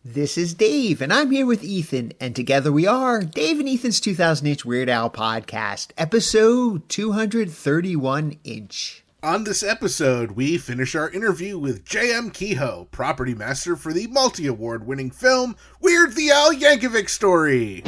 This is Dave, and I'm here with Ethan, and together we are Dave and Ethan's 2000-inch Weird Al podcast, episode 231-inch. On this episode, we finish our interview with JM Kehoe, property master for the multi-award winning film Weird the Al Yankovic Story.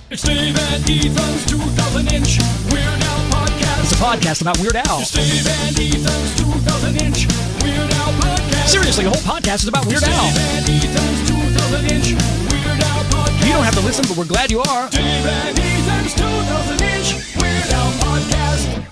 It's Dave and Ethan's 2000-inch Weird Al podcast. It's a podcast about Weird Al. It's Dave and Ethan's 2000-inch Weird Al podcast. Seriously, the whole podcast is about Weird Al. Dave and Ethan's 2000-inch Weird Al podcast. You don't have to listen, but we're glad you are. Dave and Ethan's 2000-inch Weird Al podcast.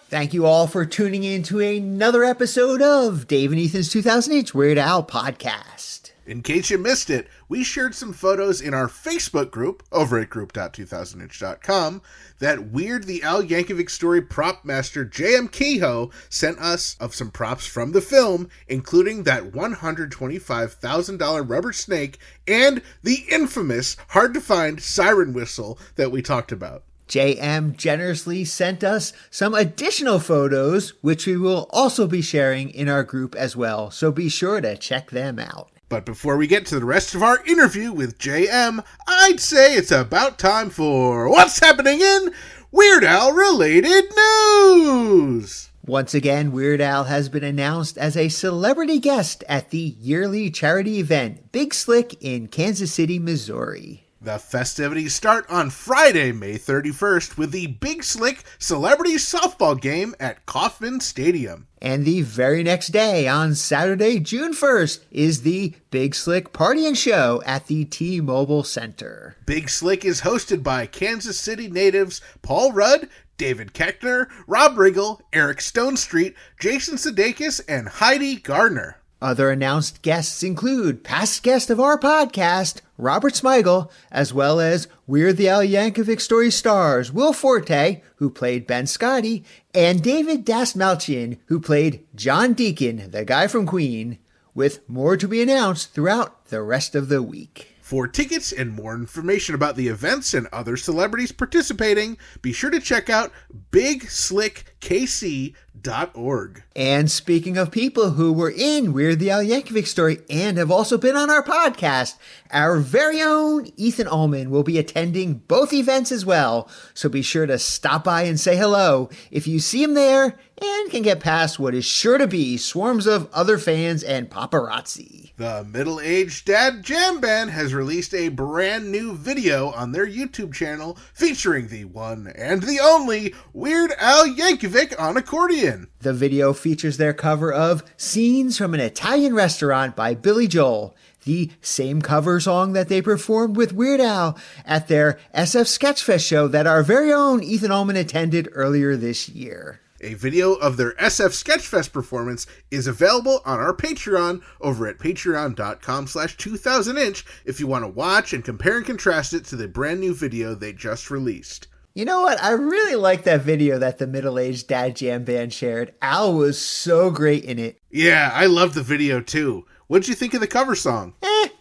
Thank you all for tuning in to another episode of Dave and Ethan's 2000-inch Weird Al podcast. In case you missed it, we shared some photos in our Facebook group over at group.2000inch.com that Weird the Al Yankovic Story prop master JM Kehoe sent us of some props from the film, including that $125,000 rubber snake and the infamous, hard-to-find siren whistle that we talked about. JM generously sent us some additional photos, which we will also be sharing in our group as well, so be sure to check them out. But before we get to the rest of our interview with JM, I'd say it's about time for what's happening in Weird Al related news. Once again, Weird Al has been announced as a celebrity guest at the yearly charity event Big Slick in Kansas City, Missouri. The festivities start on Friday, May 31st with the Big Slick Celebrity Softball Game at Kauffman Stadium. And the very next day, on Saturday, June 1st, is the Big Slick Party and Show at the T-Mobile Center. Big Slick is hosted by Kansas City natives Paul Rudd, David Koechner, Rob Riggle, Eric Stonestreet, Jason Sudeikis, and Heidi Gardner. Other announced guests include past guest of our podcast, Robert Smigel, as well as Weird the Al Yankovic Story stars Will Forte, who played Ben Scotty, and David Dastmalchian, who played John Deacon, the guy from Queen, with more to be announced throughout the rest of the week. For tickets and more information about the events and other celebrities participating, be sure to check out bigslickkc.org. And speaking of people who were in Weird the Al Yankovic Story and have also been on our podcast, our very own Ethan Ullman will be attending both events as well, so be sure to stop by and say hello if you see him there and can get past what is sure to be swarms of other fans and paparazzi. The Middle-Aged Dad Jam Band has released a brand new video on their YouTube channel featuring the one and the only Weird Al Yankovic on accordion. The video features their cover of Scenes from an Italian Restaurant by Billy Joel, the same cover song that they performed with Weird Al at their SF Sketchfest show that our very own Ethan Ullman attended earlier this year. A video of their SF Sketchfest performance is available on our Patreon over at patreon.com/2000inch if you want to watch and compare and contrast it to the brand new video they just released. You know what? I really like that video that the Middle-Aged Dad Jam Band shared. Al was so great in it. Yeah, I love the video too. What'd you think of the cover song?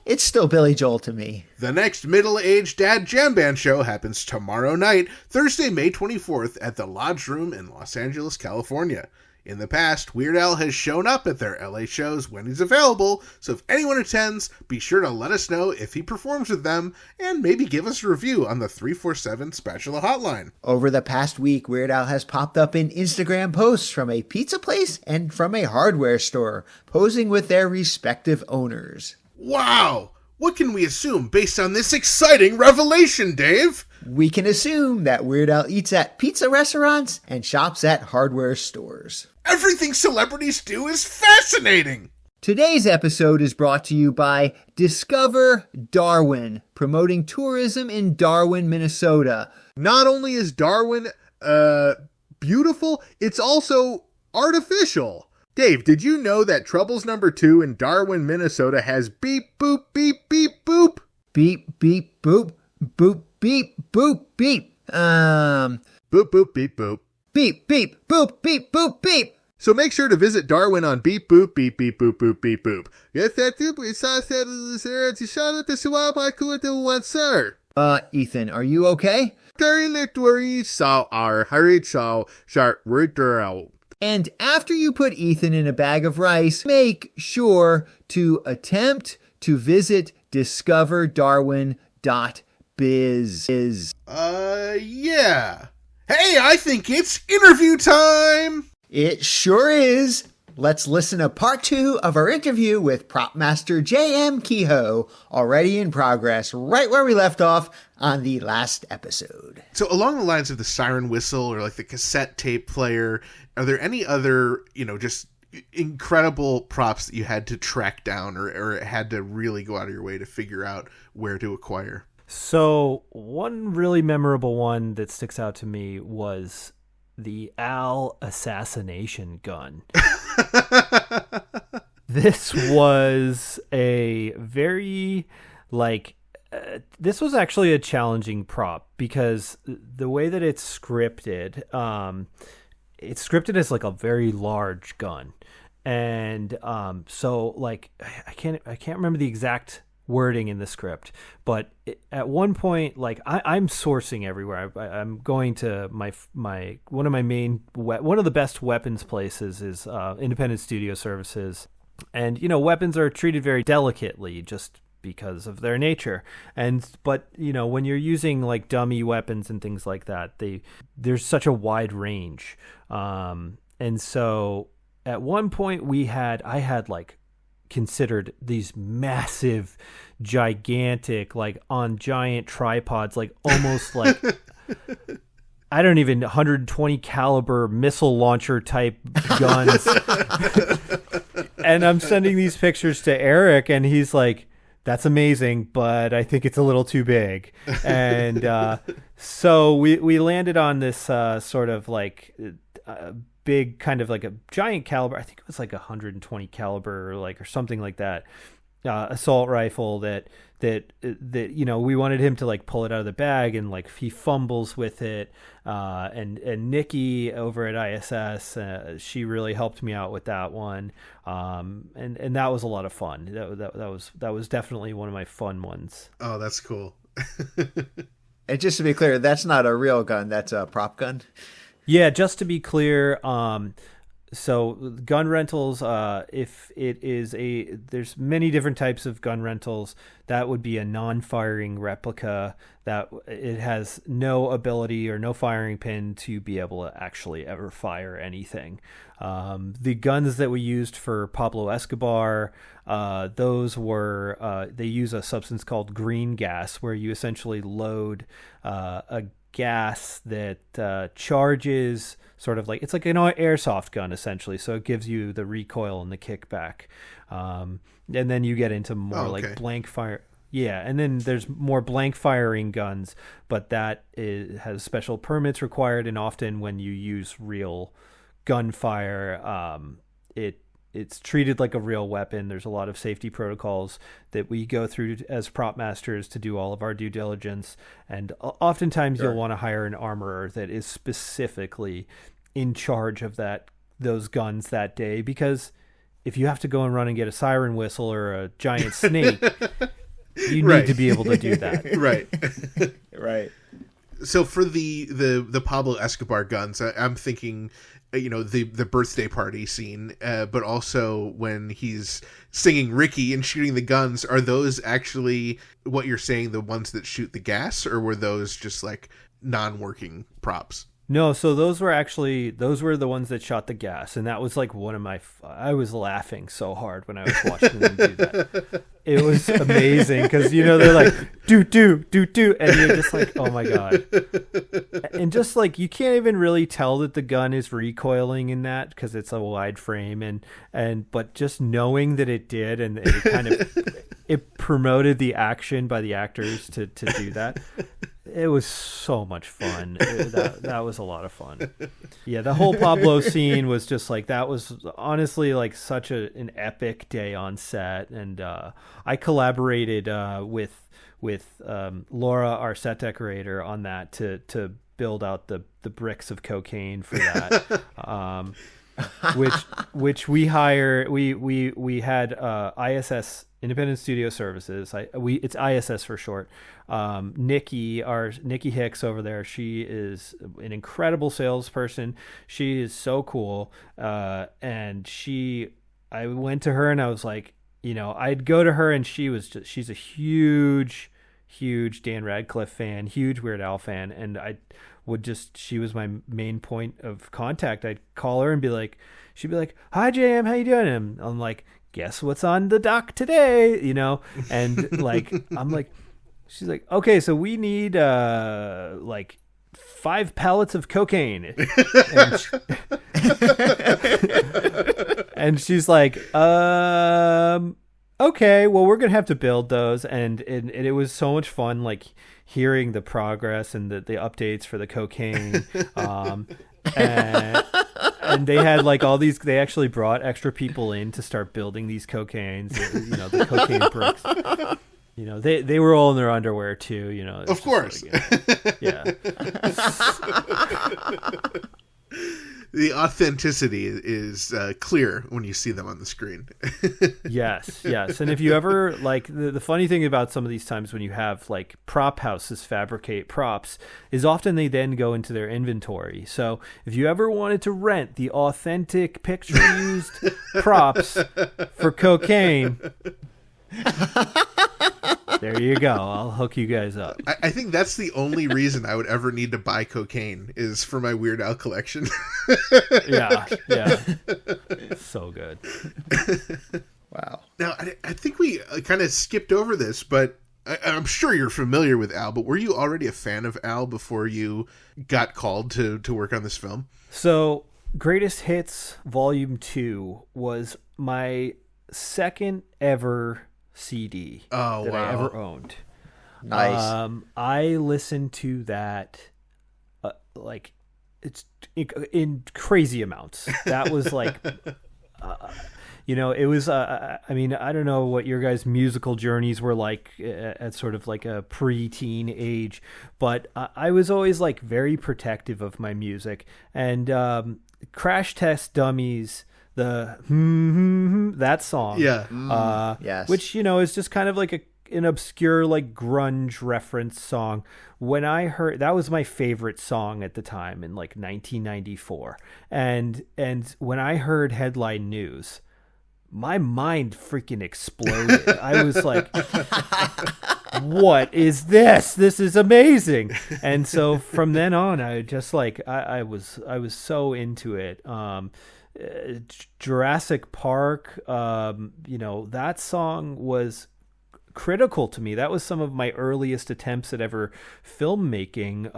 It's still Billy Joel to me. The next Middle-Aged Dad Jam Band show happens tomorrow night, Thursday, May 24th at the Lodge Room in Los Angeles, California. In the past, Weird Al has shown up at their LA shows when he's available, so if anyone attends, be sure to let us know if he performs with them, and maybe give us a review on the 347 Spatula Hotline. Over the past week, Weird Al has popped up in Instagram posts from a pizza place and from a hardware store, posing with their respective owners. Wow! What can we assume based on this exciting revelation, Dave? We can assume that Weird Al eats at pizza restaurants and shops at hardware stores. Everything celebrities do is fascinating! Today's episode is brought to you by Discover Darwin, promoting tourism in Darwin, Minnesota. Not only is Darwin beautiful, it's also artificial. Dave, did you know that Troubles Number 2 in Darwin, Minnesota has beep, boop, beep, beep, boop? Beep, beep, boop, boop, beep, boop, beep. Boop, boop, beep, boop. Beep, beep, boop, beep, boop, beep. So make sure to visit Darwin on beep, boop, beep, beep, boop, boop, beep, boop. Yes, that too, it's not that, sir. Ethan, are you okay? Very literally, so our hurry, so, sharp, And after you put Ethan in a bag of rice, make sure to attempt to visit discoverdarwin.biz. Yeah. Hey, I think it's interview time! It sure is. Let's listen to part 2 of our interview with prop master JM Kehoe, already in progress, right where we left off on the last episode. So along the lines of the siren whistle or like the cassette tape player, are there any other, just incredible props that you had to track down or had to really go out of your way to figure out where to acquire? So one really memorable one that sticks out to me was the Al assassination gun. This was a very, this was actually a challenging prop because the way that it's scripted as like a very large gun. And so like, I can't remember the exact wording in the script, but at one point, like I'm sourcing everywhere. I'm going to my one of the best weapons places is Independent Studio Services, and weapons are treated very delicately just because of their nature. But when you're using like dummy weapons and things like that, there's such a wide range, and so at one point I had like considered these massive, gigantic, like on giant tripods, like almost like 120 caliber missile launcher type guns. And I'm sending these pictures to Eric, and he's like, "That's amazing, but I think it's a little too big." And so we landed on this sort of like big, kind of like a giant caliber. I think it was like 120 caliber or something like that. Assault rifle that we wanted him to like pull it out of the bag, and like he fumbles with it. And Nikki over at ISS, she really helped me out with that one. And that was a lot of fun. That was definitely one of my fun ones. Oh, that's cool. And just to be clear, that's not a real gun. That's a prop gun. Yeah, just to be clear, so gun rentals, if it is there's many different types of gun rentals. That would be a non-firing replica that it has no ability or no firing pin to be able to actually ever fire anything. The guns that we used for Pablo Escobar, those were, they use a substance called green gas, where you essentially load a gas that charges sort of like, it's like an airsoft gun essentially, so it gives you the recoil and the kickback, and then you get into more like blank fire. Yeah, and then there's more blank firing guns, but that has special permits required, and often when you use real gunfire, it's treated like a real weapon. There's a lot of safety protocols that we go through as prop masters to do all of our due diligence. And oftentimes you'll want to hire an armorer that is specifically in charge of those guns that day, because if you have to go and run and get a siren whistle or a giant snake, you need to be able to do that. Right. Right. So for the Pablo Escobar guns, I'm thinking, the birthday party scene, but also when he's singing Ricky and shooting the guns. Are those actually what you're saying, the ones that shoot the gas, or were those just like non-working props? No, so those were the ones that shot the gas, and that was like one of my. I was laughing so hard when I was watching them do that. It was amazing because they're like do, and you're just like, oh my god, and just like you can't even really tell that the gun is recoiling in that because it's a wide frame, but just knowing that it did, and it kind of it promoted the action by the actors to do that. It was so much fun. That was a lot of fun. Yeah, the whole Pablo scene was just like, that was honestly like such an epic day on set. And I collaborated with Laura, our set decorator, on that to build out the bricks of cocaine for that. Which we had ISS Independent Studio Services. It's ISS for short. Nikki Hicks over there, she is an incredible salesperson. She is so cool. And I went to her and I was like, I'd go to her and she's a huge Dan Radcliffe fan, huge Weird Al fan. And she was my main point of contact. I'd call her and she'd be like, "Hi JM, how you doing?" And I'm like, "Guess what's on the dock today?" And I'm like, she's like, "Okay, so we need 5 pallets of cocaine." And she's like, "Okay, well, we're gonna have to build those." And it was so much fun, hearing the progress and the updates for the cocaine. And they had all these. They actually brought extra people in to start building these cocaines. The cocaine bricks. They were all in their underwear too. Of course. Yeah. The authenticity is clear when you see them on the screen. Yes. And if you ever the funny thing about some of these times when you have prop houses fabricate props is often they then go into their inventory. So if you ever wanted to rent the authentic picture used props for cocaine, there you go. I'll hook you guys up. I think that's the only reason I would ever need to buy cocaine is for my Weird Al collection. Yeah. So good. Wow. Now, I think we kind of skipped over this, but I'm sure you're familiar with Al, but were you already a fan of Al before you got called to work on this film? So, Greatest Hits Volume 2 was my second ever CD that I ever owned. Nice. I listened to that it's in crazy amounts. That was it was I don't know what your guys' musical journeys were like at sort of a pre-teen age, but I was always very protective of my music. And Crash Test Dummies, that song, yes, which is just kind of an obscure grunge reference song. When I heard that, was my favorite song at the time in 1994, and when I heard Headline News, my mind freaking exploded. I was like, what is this? This is amazing. And so from then on, I just I was so into it. Jurassic Park, that song was critical to me. That was some of my earliest attempts at ever filmmaking,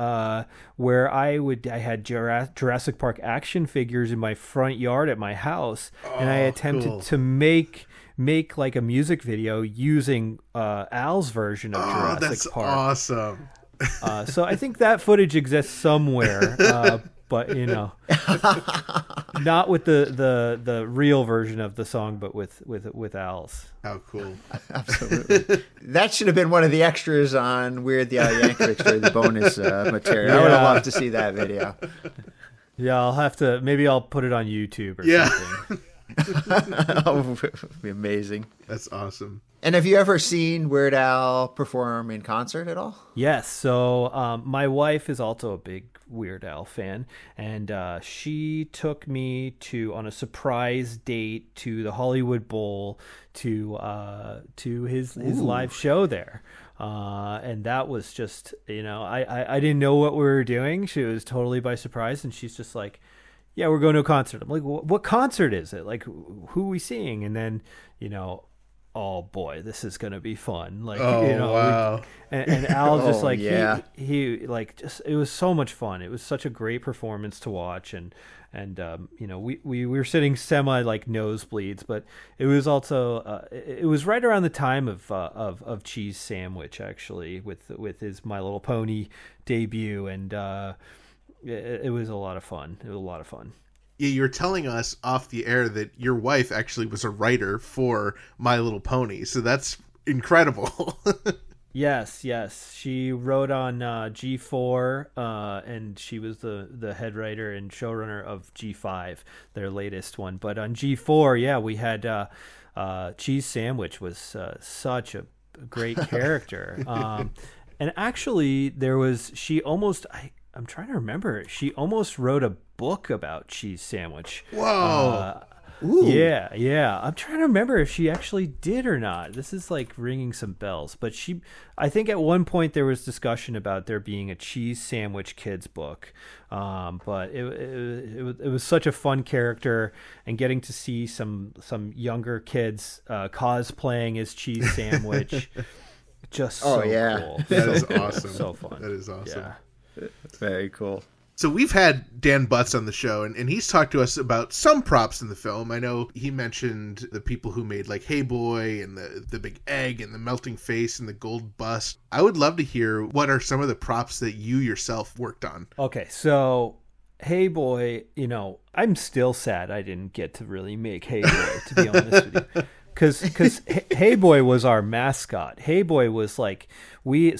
where I had Jurassic Park action figures in my front yard at my house, and I attempted to make a music video using Al's version of Jurassic Park. Awesome. So I think that footage exists somewhere, but not with the real version of the song, but with Al's. How cool. Absolutely. That should have been one of the extras on Weird the Al Yankovic Story, the bonus material. I would have loved to see that video. Yeah, maybe I'll put it on YouTube or something. Oh, it would be amazing. That's awesome. And have you ever seen Weird Al perform in concert at all? Yes. So my wife is also a big Weird Al fan, and she took me on a surprise date to the Hollywood Bowl to his live show there. And that was just, I didn't know what we were doing. She was totally by surprise, and she's just like, "Yeah, we're going to a concert." I'm like, "What concert is it? Who are we seeing?" And then, oh boy, this is going to be fun. Wow. And Al just yeah. he it was so much fun. It was such a great performance to watch. And we were sitting semi nosebleeds, but it was also, it was right around the time of Cheese Sandwich, actually, with his My Little Pony debut. And, it was a lot of fun. Yeah, you were telling us off the air that your wife actually was a writer for My Little Pony, so that's incredible. Yes. She wrote on G4, and she was the head writer and showrunner of G5, their latest one. But on G4, yeah, we had Cheese Sandwich was such a great character. And actually, I'm trying to remember. She almost wrote a book about Cheese Sandwich. Whoa. Yeah. I'm trying to remember if she actually did or not. This is like ringing some bells. But I think at one point there was discussion about there being a Cheese Sandwich kids book. But it was such a fun character, and getting to see some younger kids cosplaying as Cheese Sandwich. Just so cool. That is awesome. So fun. That is awesome. Yeah. Very cool. So we've had Dan Butts on the show, and he's talked to us about some props in the film. I know he mentioned the people who made like Hey Boy and the big egg and the melting face and the gold bust. I would love to hear what are some of the props that you yourself worked on. Okay, so Hey Boy, I'm still sad I didn't get to really make Hey Boy, to be honest with you. Because Hey Boy was our mascot. Hey Boy was like, we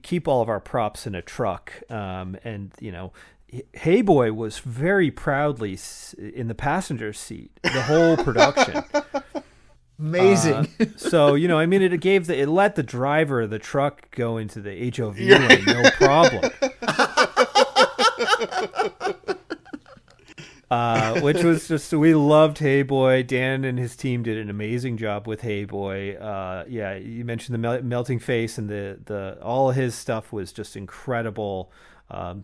keep all of our props in a truck, and Hey Boy was very proudly in the passenger seat the whole production. Amazing. It let the driver of the truck go into the HOV lane, no problem. Which was just, we loved Hey Boy. Dan and his team did an amazing job with Hey Boy. You mentioned the melting face, and the all his stuff was just incredible.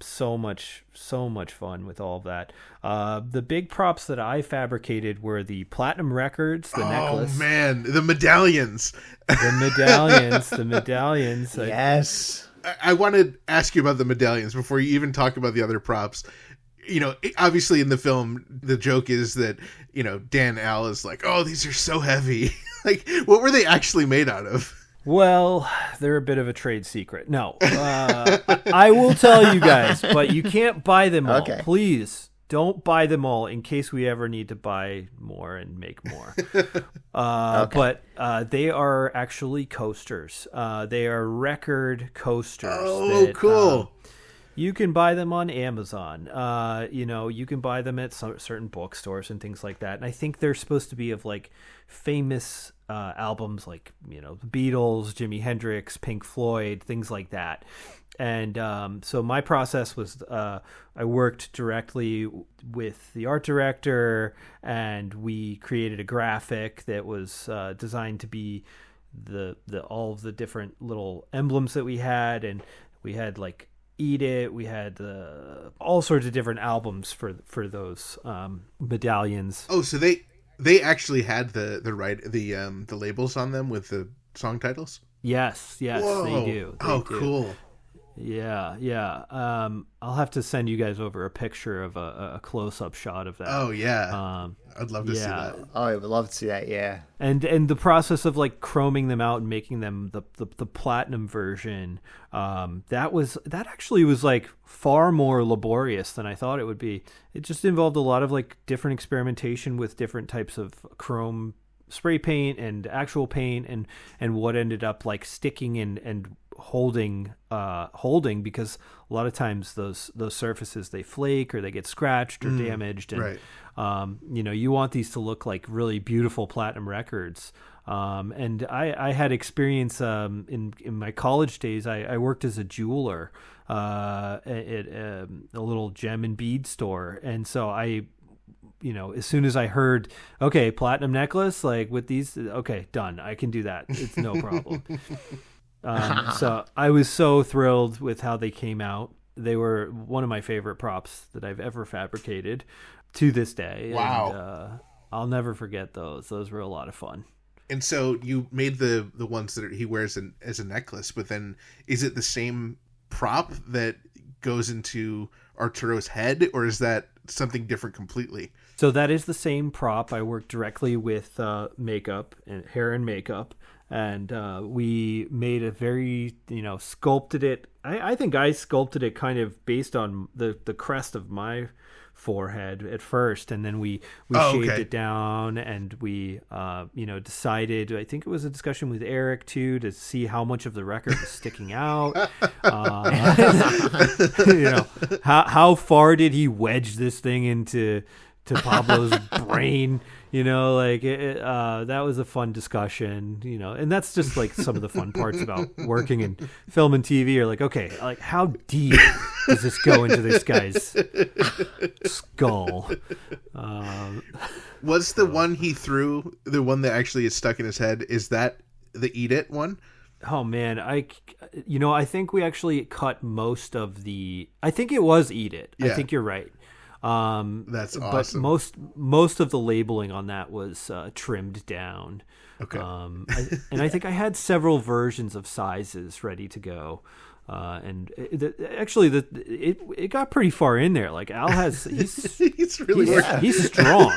So much fun with all of that. The big props that I fabricated were the platinum records, the necklace. Oh man, the medallions. The medallions. Yes. I want to ask you about the medallions before you even talk about the other props. Obviously in the film, the joke is that, Dan Al is like, oh, these are so heavy. Like, what were they actually made out of? Well, they're a bit of a trade secret. No, I will tell you guys, but you can't buy them all. Okay. Please don't buy them all in case we ever need to buy more and make more. But they are actually coasters. They are record coasters. Oh, cool. You can buy them on Amazon. You can buy them at certain bookstores and things like that. And I think they're supposed to be of like famous albums like, the Beatles, Jimi Hendrix, Pink Floyd, things like that. And so my process was I worked directly with the art director, and we created a graphic that was designed to be all of the different little emblems that we had. And we had like Eat It. We had all sorts of different albums for those medallions. Oh, so they actually had the labels on them with the song titles? Yes, Whoa. they do. They do. Cool. Yeah. I'll have to send you guys over a picture of a close-up shot of that. Oh yeah. I'd love to see that. Oh, I would love to see that. Yeah. And the process of like chroming them out and making them the platinum version, that actually was like far more laborious than I thought it would be. It just involved a lot of like different experimentation with different types of chrome spray paint and actual paint, and what ended up like sticking and holding because a lot of times those surfaces, they flake or they get scratched or damaged, and right. You want these to look like really beautiful platinum records. And I had experience in my college days. I worked as a jeweler at a little gem and bead store, and so as soon as I heard, okay, platinum necklace, like with these, okay, done, I can do that. It's no problem. So I was so thrilled with how they came out. They were one of my favorite props that I've ever fabricated to this day. Wow. And, I'll never forget those. Those were a lot of fun. And so you made the ones that he wears as a necklace, but then is it the same prop that goes into Arturo's head, or is that something different completely? So that is the same prop. I worked directly with makeup and hair and makeup, and we made a very, sculpted it. I think I sculpted it kind of based on the crest of my forehead at first, and then we shaved it down, and we decided, I think it was a discussion with Eric too, to see how much of the record was sticking out. How far did he wedge this thing into to Pablo's brain. That was a fun discussion. And that's just like some of the fun parts about working in film and TV. Are like, okay, like how deep does this go into this guy's skull? Was the one he threw the one that actually is stuck in his head? Is that the Eat It one? Oh man, I think we actually cut most of the. I think it was Eat It. Yeah. I think you're right. That's awesome. But most of the labeling on that was trimmed down. Okay. I think I had several versions of sizes ready to go. It got pretty far in there. Like Al has, he's really he's strong.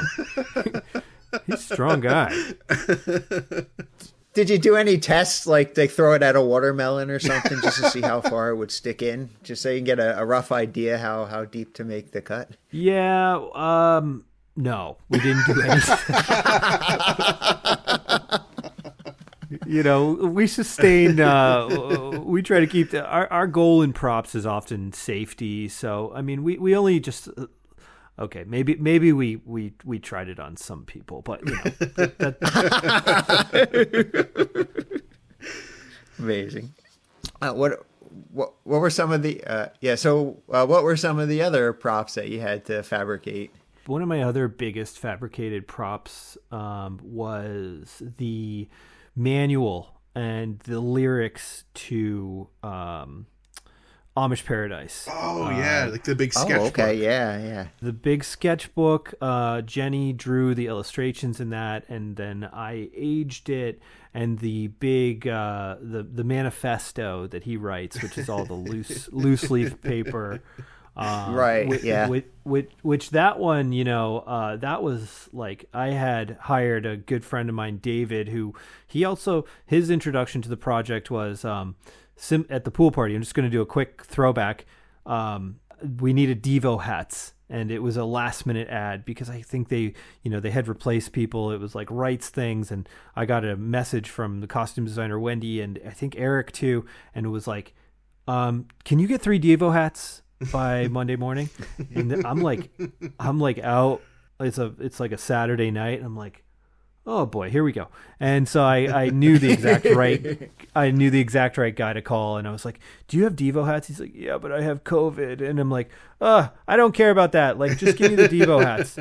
He's a strong guy. Did you do any tests, like they throw it at a watermelon or something, just to see how far it would stick in, just so you can get a rough idea how deep to make the cut? Yeah. No, we didn't do anything. We sustain. We try to keep our goal in props is often safety. So I mean, we only just. Okay, maybe we tried it on some people, but Amazing. What were some of the what were some of the other props that you had to fabricate? One of my other biggest fabricated props was the manual and the lyrics to Amish Paradise. Oh yeah, like the big sketchbook. Oh, okay, yeah. The big sketchbook. Jenny drew the illustrations in that, and then I aged it. And the big the manifesto that he writes, which is all the loose leaf paper. Right. Yeah. Which that one, that was like I had hired a good friend of mine, David, who his introduction to the project was at the pool party. I'm just going to do a quick throwback. We needed Devo hats, and it was a last minute ad because I think they had replaced people. It was like Wrights things, and I got a message from the costume designer Wendy and I think Eric too, and it was like, can you get 3 Devo hats by Monday morning? And I'm like out. It's like a Saturday night. And I'm like, oh boy, here we go. And so I knew the exact right guy to call, and I was like, do you have Devo hats? He's like, yeah, but I have COVID. And I'm like, I don't care about that. Like, just give me the Devo hats.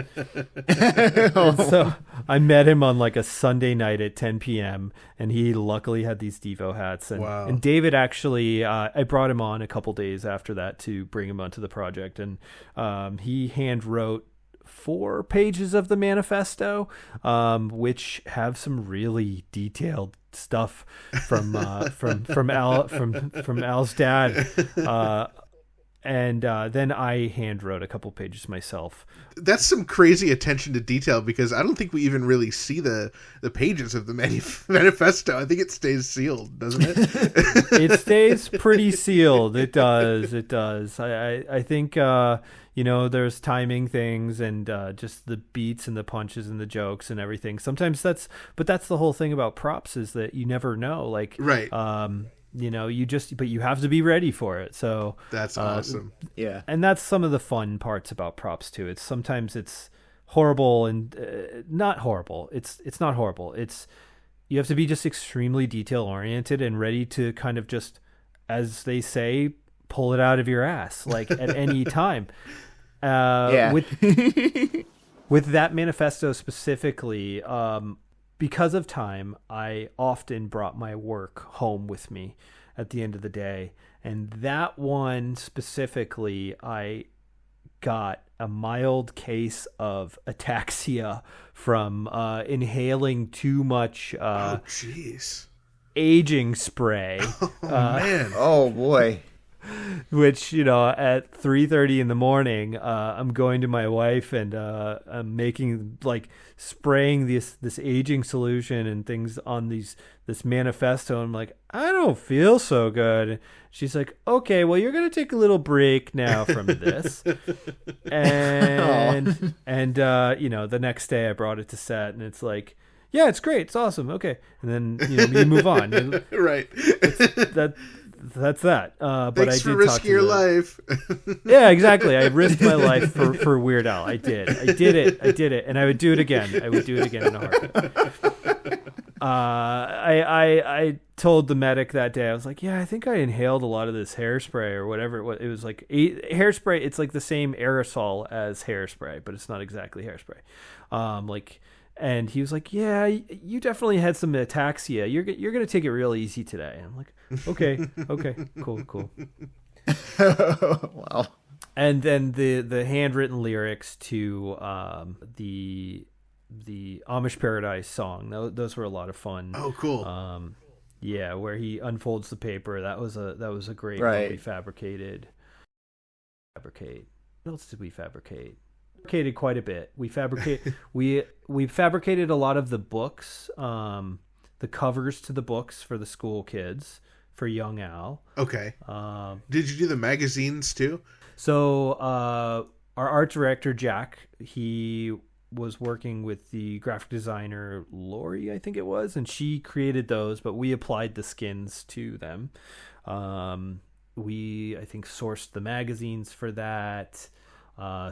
And so I met him on like a Sunday night at 10 p.m. and he luckily had these Devo hats. And, wow. And David actually, I brought him on a couple days after that to bring him onto the project, and he hand wrote 4 pages of the manifesto, which have some really detailed stuff from Al's dad, and then I hand wrote a couple pages myself. That's some crazy attention to detail, because I don't think we even really see the pages of the manifesto. I think it stays sealed, doesn't it? It stays pretty sealed. It does. I think there's timing things and just the beats and the punches and the jokes and everything. Sometimes that's the whole thing about props, is that you never know. Like, right. But you have to be ready for it. So that's awesome. Yeah. And that's some of the fun parts about props too. Sometimes it's horrible and not horrible. It's not horrible. You have to be just extremely detail oriented and ready to kind of just, as they say, pull it out of your ass, like at any time. With that manifesto specifically, because of time, I often brought my work home with me at the end of the day. And that one specifically, I got a mild case of ataxia from inhaling too much aging spray. Oh, man. Oh, boy. Which, at 3:30 in the morning, I'm going to my wife and I'm making, like, spraying this aging solution and things on this manifesto. I'm like, I don't feel so good. She's like, okay, well, you're going to take a little break now from this. And the next day I brought it to set, and it's like, yeah, it's great. It's awesome. Okay. And then, you move on. Right. that's that. But Thanks I for did risking your life. Yeah, exactly. I risked my life for Weird Al. I did it, and I would do it again. I would do it again in a heartbeat. I told the medic that day, I was like, yeah, I think I inhaled a lot of this hairspray or whatever it was. It was like hairspray. It's like the same aerosol as hairspray, but it's not exactly hairspray. And he was like, yeah, you definitely had some ataxia. You're going to take it real easy today. And I'm like, okay, cool. Wow. And then the handwritten lyrics to the Amish Paradise song. Those were a lot of fun. Oh, cool. Yeah, where he unfolds the paper. That was a great Right. one we fabricated. What else did we fabricate? Fabricated quite a bit. We fabricated a lot of the books, the covers to the books for the school kids for young Al. Okay. Did you do the magazines too? So our art director Jack, he was working with the graphic designer Lori, I think it was, and she created those, but we applied the skins to them. We, I think, sourced the magazines for that.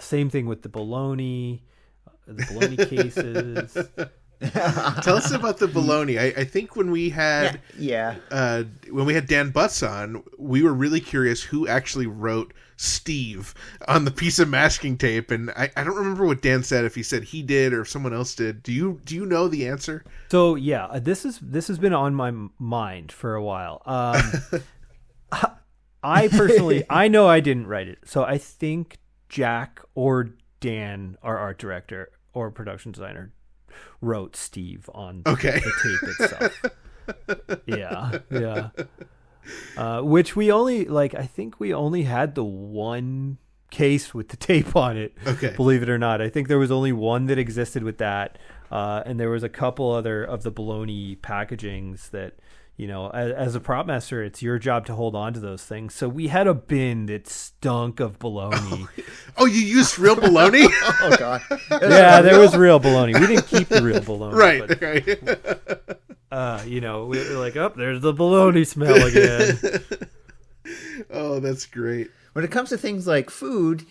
Same thing with the bologna cases. Tell us about the bologna. I think when we had when we had Dan Butts on, we were really curious who actually wrote Steve on the piece of masking tape, and I don't remember what Dan said, if he said he did or if someone else did. Do you know the answer? So yeah, this has been on my mind for a while. I personally, I know I didn't write it, so I think Jack or Dan, our art director or production designer, wrote Steve on the tape itself. Yeah. Which we only, I think we only had the one case with the tape on it. Okay. Believe it or not. I think there was only one that existed with that. And there was a couple other of the bologna packagings that, as a prop master, it's your job to hold on to those things. So we had a bin that stunk of bologna. Oh, you used real bologna? Oh God. Yeah, there was real bologna. We didn't keep the real bologna. Right. But, Right. we were like, oh, there's the bologna smell again. Oh, that's great. When it comes to things like food,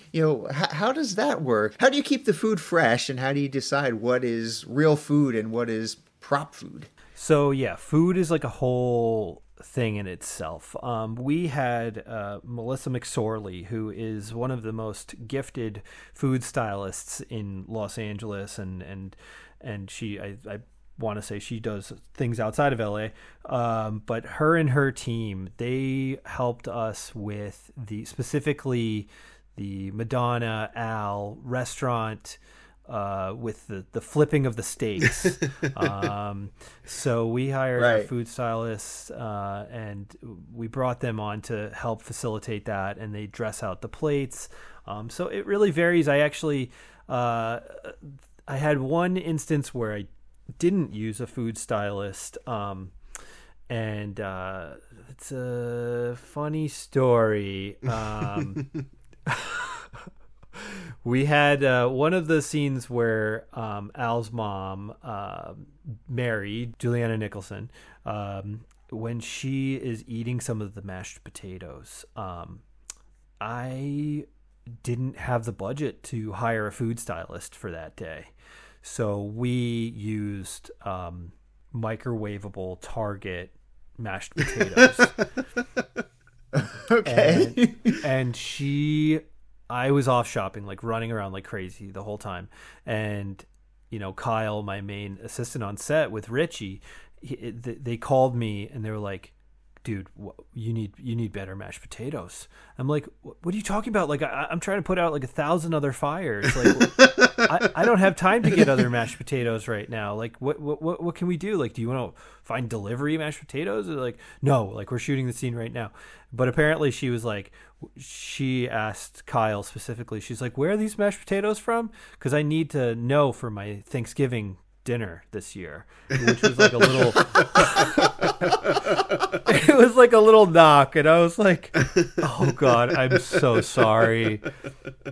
how does that work? How do you keep the food fresh, and how do you decide what is real food and what is prop food? So yeah, food is like a whole thing in itself. We had Melissa McSorley, who is one of the most gifted food stylists in Los Angeles, and she, I want to say she does things outside of LA, but her and her team, they helped us with specifically the Madonna Al restaurant, with the flipping of the steaks. So we hired our food stylists, and we brought them on to help facilitate that, and they dress out the plates. So it really varies. I actually, I had one instance where I didn't use a food stylist, and it's a funny story. We had one of the scenes where Al's mom, Mary, Juliana Nicholson, when she is eating some of the mashed potatoes, I didn't have the budget to hire a food stylist for that day. So we used microwavable Target mashed potatoes. Okay. And I was off shopping, running around like crazy the whole time. And, Kyle, my main assistant on set with Richie, they called me and they were like, dude, you need better mashed potatoes. I'm like, what are you talking about? I'm trying to put out 1,000 other fires. I don't have time to get other mashed potatoes right now. What can we do? Do you want to find delivery mashed potatoes? Or no, we're shooting the scene right now. But apparently she asked Kyle specifically, she's like, where are these mashed potatoes from? Because I need to know for my Thanksgiving dinner this year, which was a little it was like a little knock, and I was like, oh God, I'm so sorry.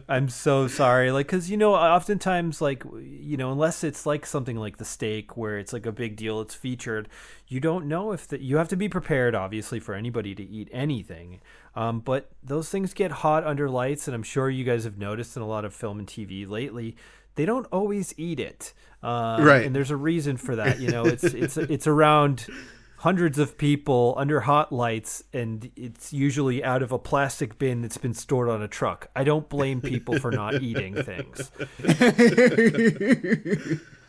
I'm so sorry. Like, cause oftentimes like, unless it's like something like the steak where it's like a big deal, it's featured, you don't know if you have to be prepared obviously for anybody to eat anything. But those things get hot under lights, and I'm sure you guys have noticed in a lot of film and TV lately, they don't always eat it. Right. And there's a reason for that. It's around hundreds of people under hot lights, and it's usually out of a plastic bin that's been stored on a truck. I don't blame people for not eating things.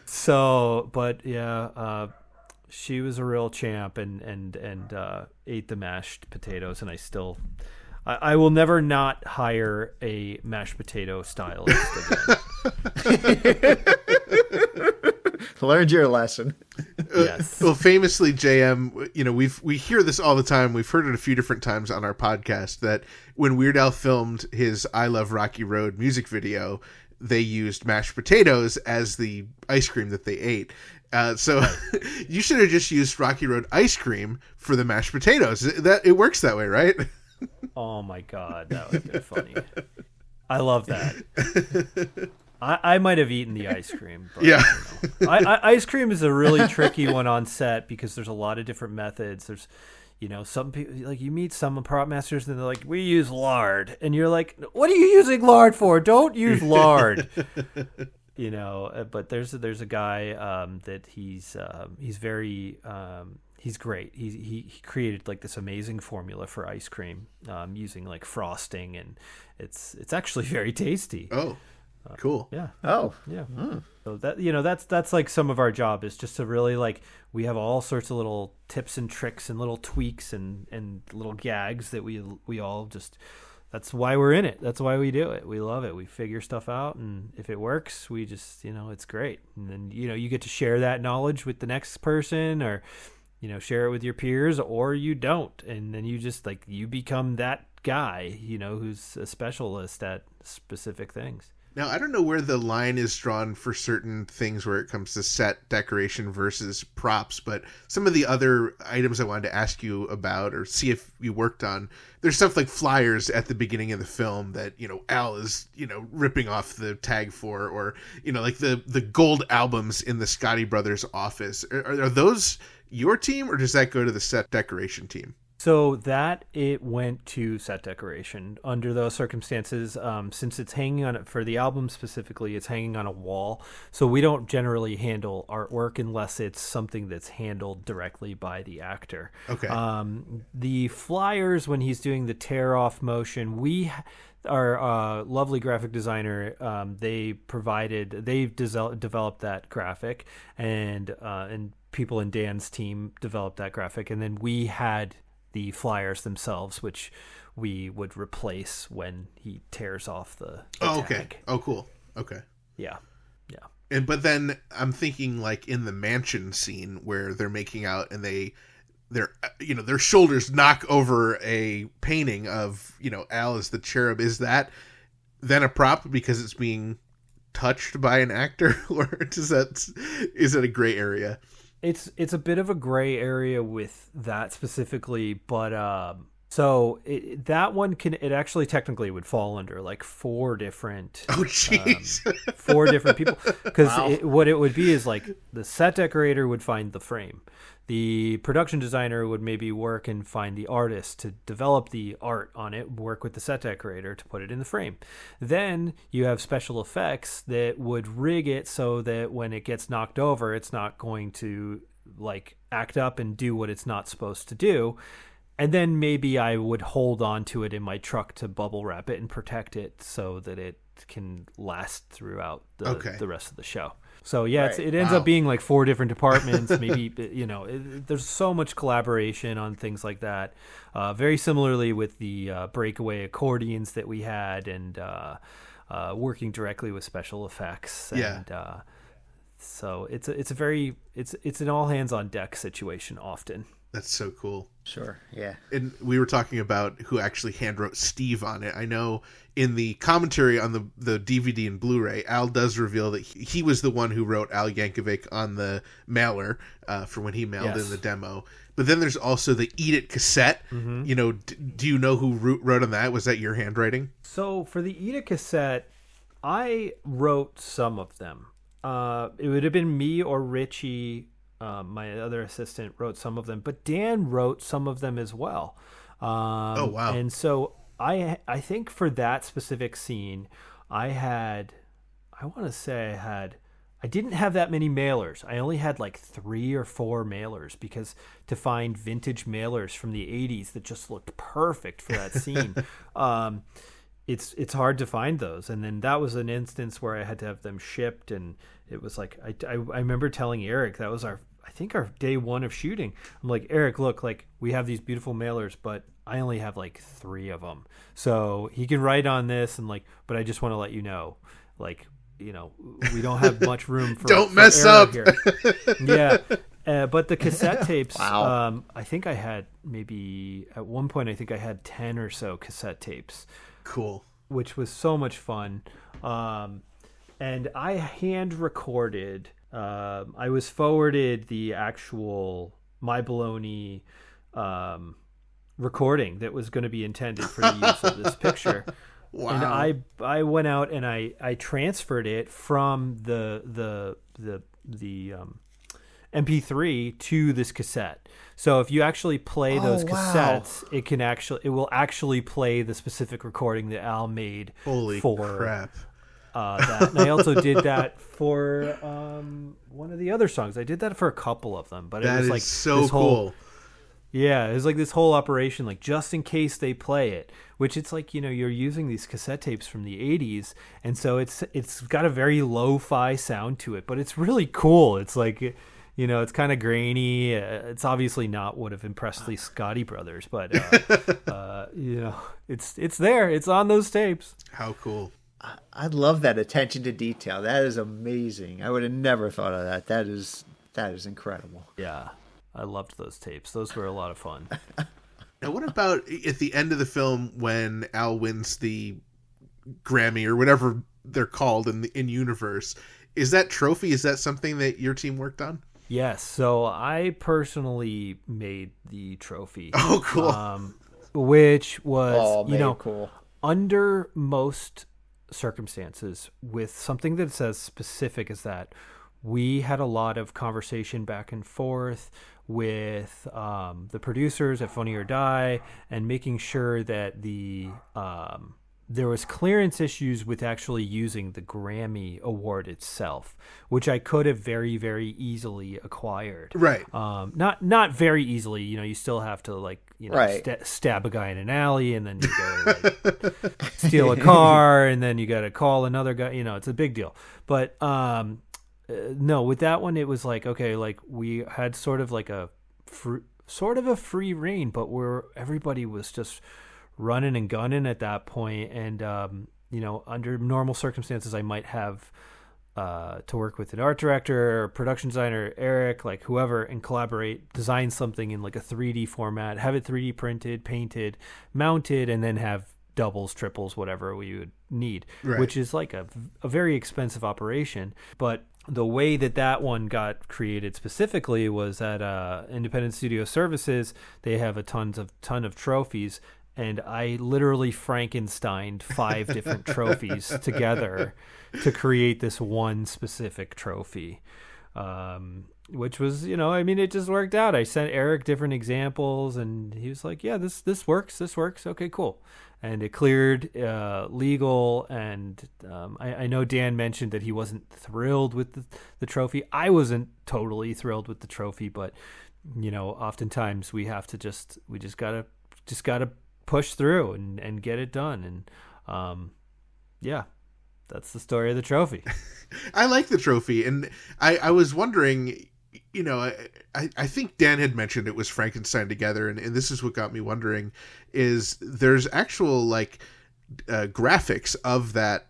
So, but yeah, she was a real champ and ate the mashed potatoes, and I will never not hire a mashed potato stylist again. Learned your lesson. Yes. Well, famously, JM, we hear this all the time. We've heard it a few different times on our podcast that when Weird Al filmed his "I Love Rocky Road" music video, they used mashed potatoes as the ice cream that they ate. So you should have just used Rocky Road ice cream for the mashed potatoes. That it works that way, right? Oh my God, that would have been funny. I love that. I might have eaten the ice cream. But, Yeah. ice cream is a really tricky one on set because there's a lot of different methods. There's, some people, like you meet some prop masters and they're like, we use lard. And you're like, what are you using lard for? Don't use lard. But there's a guy that he's very he's great. He created like this amazing formula for ice cream using like frosting, and it's actually very tasty. Oh, cool. Yeah. Oh, Yeah. So that that's like some of our job is just to really like, we have all sorts of little tips and tricks and little tweaks and little gags that we all just, that's why we're in it. That's why we do it. We love it. We figure stuff out, and if it works, we just, it's great. And then, you get to share that knowledge with the next person, or, share it with your peers, or you don't. And then you just like, you become that guy, who's a specialist at specific things. Now, I don't know where the line is drawn for certain things where it comes to set decoration versus props, but some of the other items I wanted to ask you about or see if you worked on, there's stuff like flyers at the beginning of the film that, Al is, ripping off the tag for, or, like the gold albums in the Scotti Brothers office. Are those your team, or does that go to the set decoration team? So that it went to set decoration under those circumstances, since it's hanging on it for the album specifically, it's hanging on a wall. So we don't generally handle artwork unless it's something that's handled directly by the actor. Okay. The flyers, when he's doing the tear off motion, our lovely graphic designer, they've developed that graphic, and people in Dan's team developed that graphic, and then we had the flyers themselves, which we would replace when he tears off the okay. tag. Oh, cool. Okay. Yeah. But then I'm thinking like in the mansion scene where they're making out and their shoulders knock over a painting of, Al as the cherub. Is that then a prop because it's being touched by an actor, or is it a gray area? It's a bit of a gray area with that specifically, but that one it actually technically would fall under like 4 different four different people, because what it would be is like the set decorator would find the frame, the production designer would maybe work and find the artist to develop the art on it, work with the set decorator to put it in the frame. Then you have special effects that would rig it so that when it gets knocked over, it's not going to like act up and do what it's not supposed to do. And then maybe I would hold on to it in my truck to bubble wrap it and protect it so that it can last throughout the rest of the show. So yeah, Right. it ends up being like 4 different departments. Maybe, there's so much collaboration on things like that. Very similarly with the breakaway accordions that we had, and working directly with special effects. And, so it's an all hands on deck situation often. That's so cool. Sure, yeah. And we were talking about who actually handwrote Steve on it. I know in the commentary on the DVD and Blu-ray, Al does reveal that he was the one who wrote Al Yankovic on the mailer for when he mailed in the demo. But then there's also the Eat It cassette. Mm-hmm. You know, do you know who wrote on that? Was that your handwriting? So for the Eat It cassette, I wrote some of them. It would have been me or Richie. My other assistant wrote some of them, but Dan wrote some of them as well. Oh, wow. And so I think for that specific scene, I didn't have that many mailers. I only had like 3 or 4 mailers, because to find vintage mailers from the 80s that just looked perfect for that scene, it's hard to find those. And then that was an instance where I had to have them shipped, and it was like I remember telling Eric, that was our day one of shooting. I'm like, Eric, look, like we have these beautiful mailers, but I only have like 3 of them. So he can write on this, and like, but I just want to let you know, like, you know, we don't have much room for don't mess up here. Yeah. But the cassette tapes, Wow. I think I had maybe at one point, I think I had 10 or so cassette tapes. Cool. Which was so much fun. And I hand recorded, I was forwarded the actual My Baloney recording that was going to be intended for the use of this picture. Wow. And I went out and I transferred it from the MP3 to this cassette. So if you actually play those cassettes, it will actually play the specific recording that Al made. Holy crap. That. And I also did that for one of the other songs. I did that for a couple of them, but that it was is like so this cool. Yeah, it was like this whole operation, like just in case they play it, which it's like, you know, you're using these cassette tapes from the 80s, and so it's got a very lo-fi sound to it, but it's really cool. It's like, you know, it's kind of grainy. It's obviously not would have impressed the Scotti brothers, but you know, it's there. It's on those tapes. How cool. I love that attention to detail. That is amazing. I would have never thought of that. That is incredible. Yeah. I loved those tapes. Those were a lot of fun. Now, what about at the end of the film when Al wins the Grammy or whatever they're called in universe? Is that trophy? Is that something that your team worked on? Yes. So I personally made the trophy. Oh, cool. Which was, you know, cool. Under most circumstances, with something that's as specific as that, we had a lot of conversation back and forth with the producers at Funny or Die, and making sure that there was clearance issues with actually using the Grammy award itself, which I could have very, very easily acquired. Right. Not very easily. You know, you still have to, like, you know, right. Stab a guy in an alley, and then you gotta like, steal a car, and then you got to call another guy. You know, it's a big deal. But no, with that one, it was like, okay, like we had sort of like a free reign, but everybody was just running and gunning at that point. And, you know, under normal circumstances, I might have to work with an art director or production designer, Eric, like whoever, and collaborate, design something in like a 3D format, have it 3D printed, painted, mounted, and then have doubles, triples, whatever we would need, right. Which is like a very expensive operation. But the way that one got created specifically was at Independent Studio Services. They have a ton of trophies, and I literally Frankensteined 5 different trophies together to create this one specific trophy, which was, you know, I mean, it just worked out. I sent Eric different examples, and he was like, yeah, this works. Okay, cool. And it cleared legal, and I know Dan mentioned that he wasn't thrilled with the trophy. I wasn't totally thrilled with the trophy, but, you know, oftentimes we just gotta push through and get it done. And yeah, that's the story of the trophy. I like the trophy, and I was wondering, you know, I think Dan had mentioned it was Frankenstein together, and this is what got me wondering, is there's actual, like, graphics of that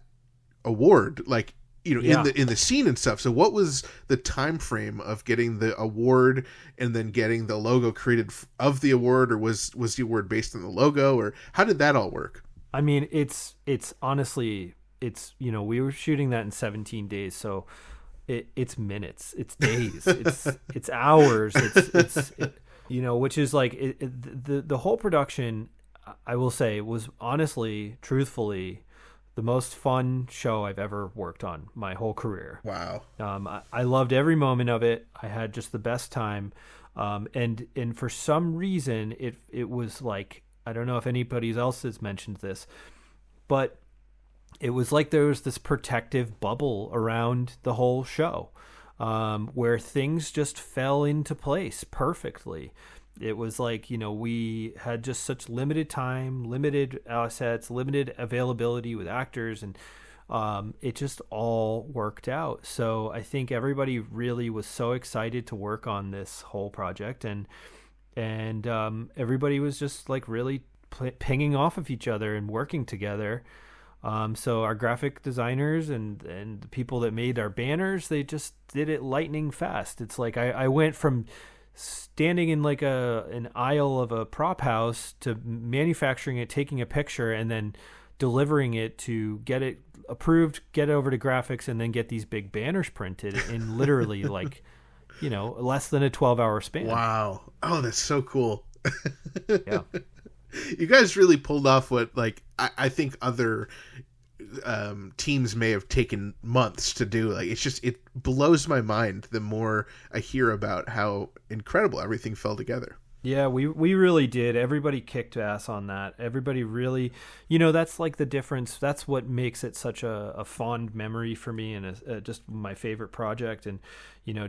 award, like, in the scene and stuff. So what was the time frame of getting the award and then getting the logo created of the award, or was the award based on the logo, or how did that all work? I mean, it's honestly, we were shooting that in 17 days. So it's minutes, it's days, it's hours, which is like the whole production, I will say, was honestly, truthfully, the most fun show I've ever worked on my whole career. Wow. I loved every moment of it. I had just the best time. And for some reason, it was like, I don't know if anybody else has mentioned this, but it was like there was this protective bubble around the whole show, where things just fell into place perfectly. It was like, we had just such limited time, limited assets, limited availability with actors, and it just all worked out. So I think everybody really was so excited to work on this whole project, and everybody was just like really pinging off of each other and working together. So our graphic designers and the people that made our banners, they just did it lightning fast. It's like I went from standing in like an aisle of a prop house to manufacturing it, taking a picture, and then delivering it to get it approved, get it over to graphics, and then get these big banners printed in literally like, less than a 12-hour span. Wow. Oh, that's so cool. Yeah. You guys really pulled off what, like, I think other teams may have taken months to do. Like, it blows my mind the more I hear about how incredible everything fell together. Yeah, we really did. Everybody kicked ass on that. Everybody really, that's like the difference. That's what makes it such a fond memory for me, and just my favorite project. And,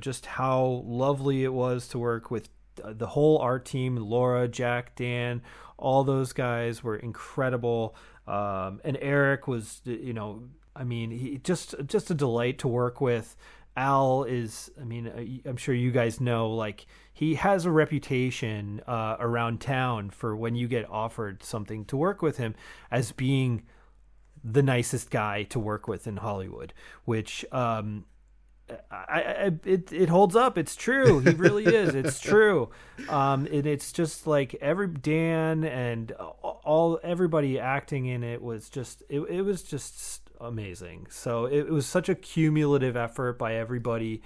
just how lovely it was to work with the whole art team. Laura, Jack, Dan, all those guys were incredible. And Eric was, he just a delight to work with. Al is, I'm sure you guys know, like, he has a reputation around town for when you get offered something to work with him as being the nicest guy to work with in Hollywood, which it holds up. It's true. He really is. It's true. And it's just like Dan and everybody acting in it was just, it was just amazing. So it was such a cumulative effort by everybody,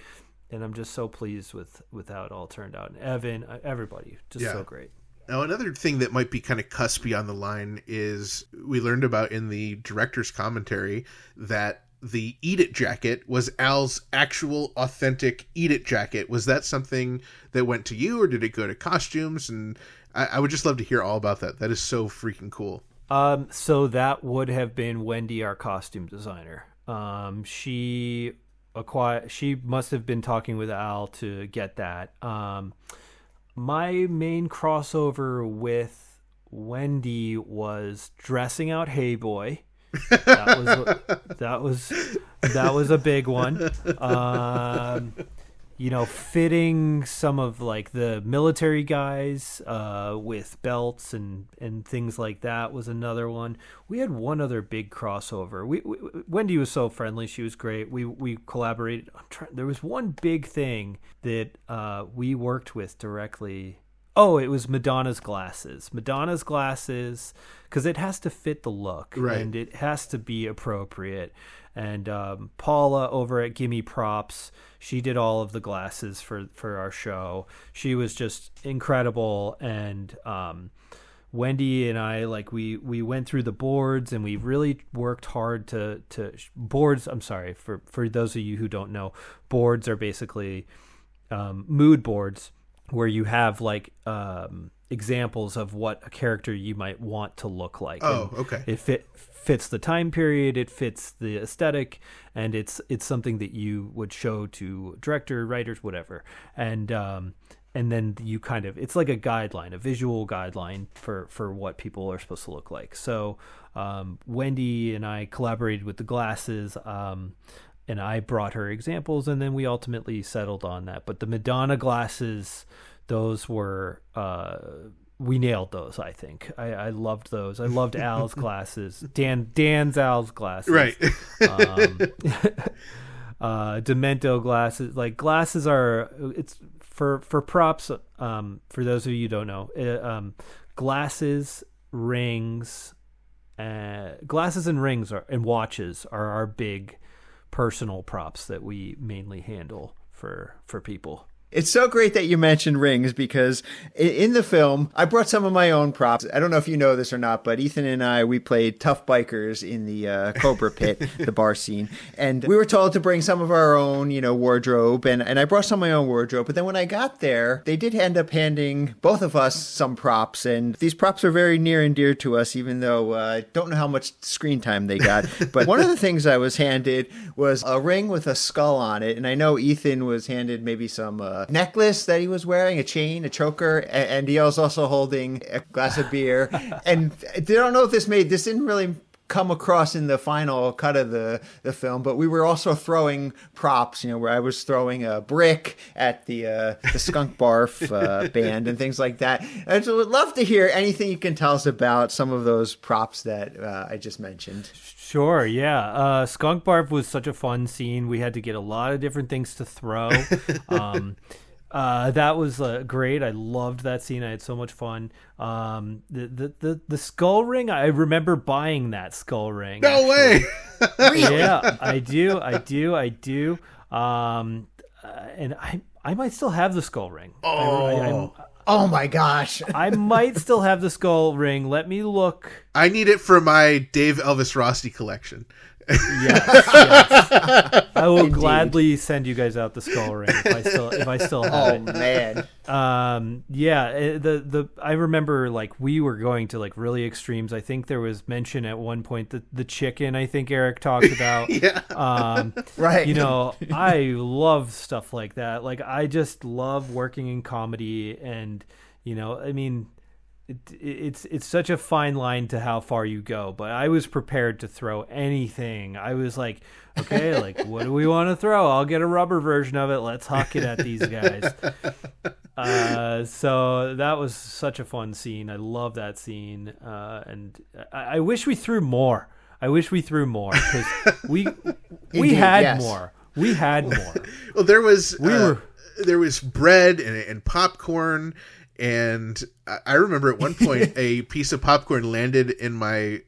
and I'm just so pleased with how it all turned out. And Evan, everybody, just so great. Now, another thing that might be kind of cuspy on the line is we learned about in the director's commentary that the Eat It jacket was Al's actual authentic Eat It jacket. Was that something that went to you, or did it go to costumes? And I would just love to hear all about that. That is so freaking cool. So that would have been Wendy, our costume designer. She must have been talking with Al to get that. My main crossover with Wendy was dressing out Hey Boy. That was a big one. Fitting some of like the military guys with belts and things like that was another one. We had one other big crossover. Wendy was so friendly. She was great. We collaborated. There was one big thing that we worked with directly. Oh, it was Madonna's glasses. Because it has to fit the look, right, and it has to be appropriate. And Paula over at Gimme Props, she did all of the glasses for our show. She was just incredible. And Wendy and I, like, we went through the boards, and we really worked hard to boards. I'm sorry, for those of you who don't know, boards are basically mood boards, where you have like examples of what a character you might want to look like. Oh, okay. It fits the time period, it fits the aesthetic, and it's something that you would show to director, writers, whatever. And then you kind of, it's like a guideline, a visual guideline for what people are supposed to look like. So Wendy and I collaborated with the glasses, and I brought her examples, and then we ultimately settled on that. But the Madonna glasses, those were we nailed those. I think I loved those. I loved Al's glasses. Dan's Al's glasses. Right. Demento glasses. Like glasses are it's for props. For those of you who don't know, glasses, rings, glasses and rings and watches are our big personal props that we mainly handle for people. It's so great that you mentioned rings because in the film, I brought some of my own props. I don't know if you know this or not, but Ethan and I, we played tough bikers in the Cobra Pit, the bar scene. And we were told to bring some of our own, wardrobe. And I brought some of my own wardrobe. But then when I got there, they did end up handing both of us some props. And these props are very near and dear to us, even though I don't know how much screen time they got. But one of the things I was handed was a ring with a skull on it. And I know Ethan was handed maybe some necklace that he was wearing, a chain, a choker, and he was also holding a glass of beer. And I don't know if this didn't really come across in the final cut of the film, but we were also throwing props, where I was throwing a brick at the Skunk Barf band and things like that. And so would love to hear anything you can tell us about some of those props that I just mentioned. Sure, yeah. Skunk Barf was such a fun scene. We had to get a lot of different things to throw. That was great. I loved that scene. I had so much fun. The skull ring, I remember buying that skull ring. No way! Really? Yeah, I do. And I might still have the skull ring. Oh my gosh. I might still have the skull ring. Let me look. I need it for my Dave Elvis Rossi collection. Yes. I will gladly send you guys out the skull ring if I still have it. Man. I remember like we were going to like really extremes. I think there was mention at one point the chicken, I think Eric talked about. Yeah. Right. I love stuff like that. Like I just love working in comedy and it's such a fine line to how far you go, but I was prepared to throw anything. I was like, okay, like what do we want to throw? I'll get a rubber version of it. Let's huck it at these guys. So that was such a fun scene. I love that scene. And I wish we threw more. Because we had yes. more. We had more. Well, there was bread and popcorn. And I remember at one point a piece of popcorn landed in my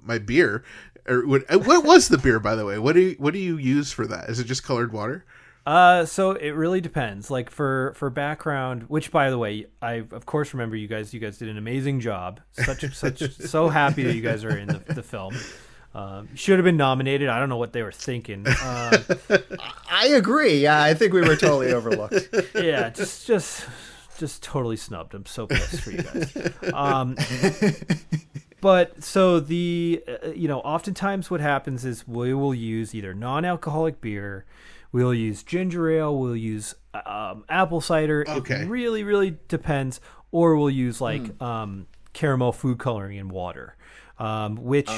my beer. What was the beer, by the way? What do you use for that? Is it just colored water? So it really depends. Like for background, which by the way, I of course remember you guys did an amazing job. So happy that you guys are in the film. Should have been nominated. I don't know what they were thinking. I agree. Yeah, I think we were totally overlooked. Yeah, just totally snubbed. I'm so pissed for you guys. But so oftentimes what happens is we will use either non-alcoholic beer, we'll use ginger ale, we'll use apple cider. Okay. It really, really depends. Or we'll use caramel food coloring in water, which,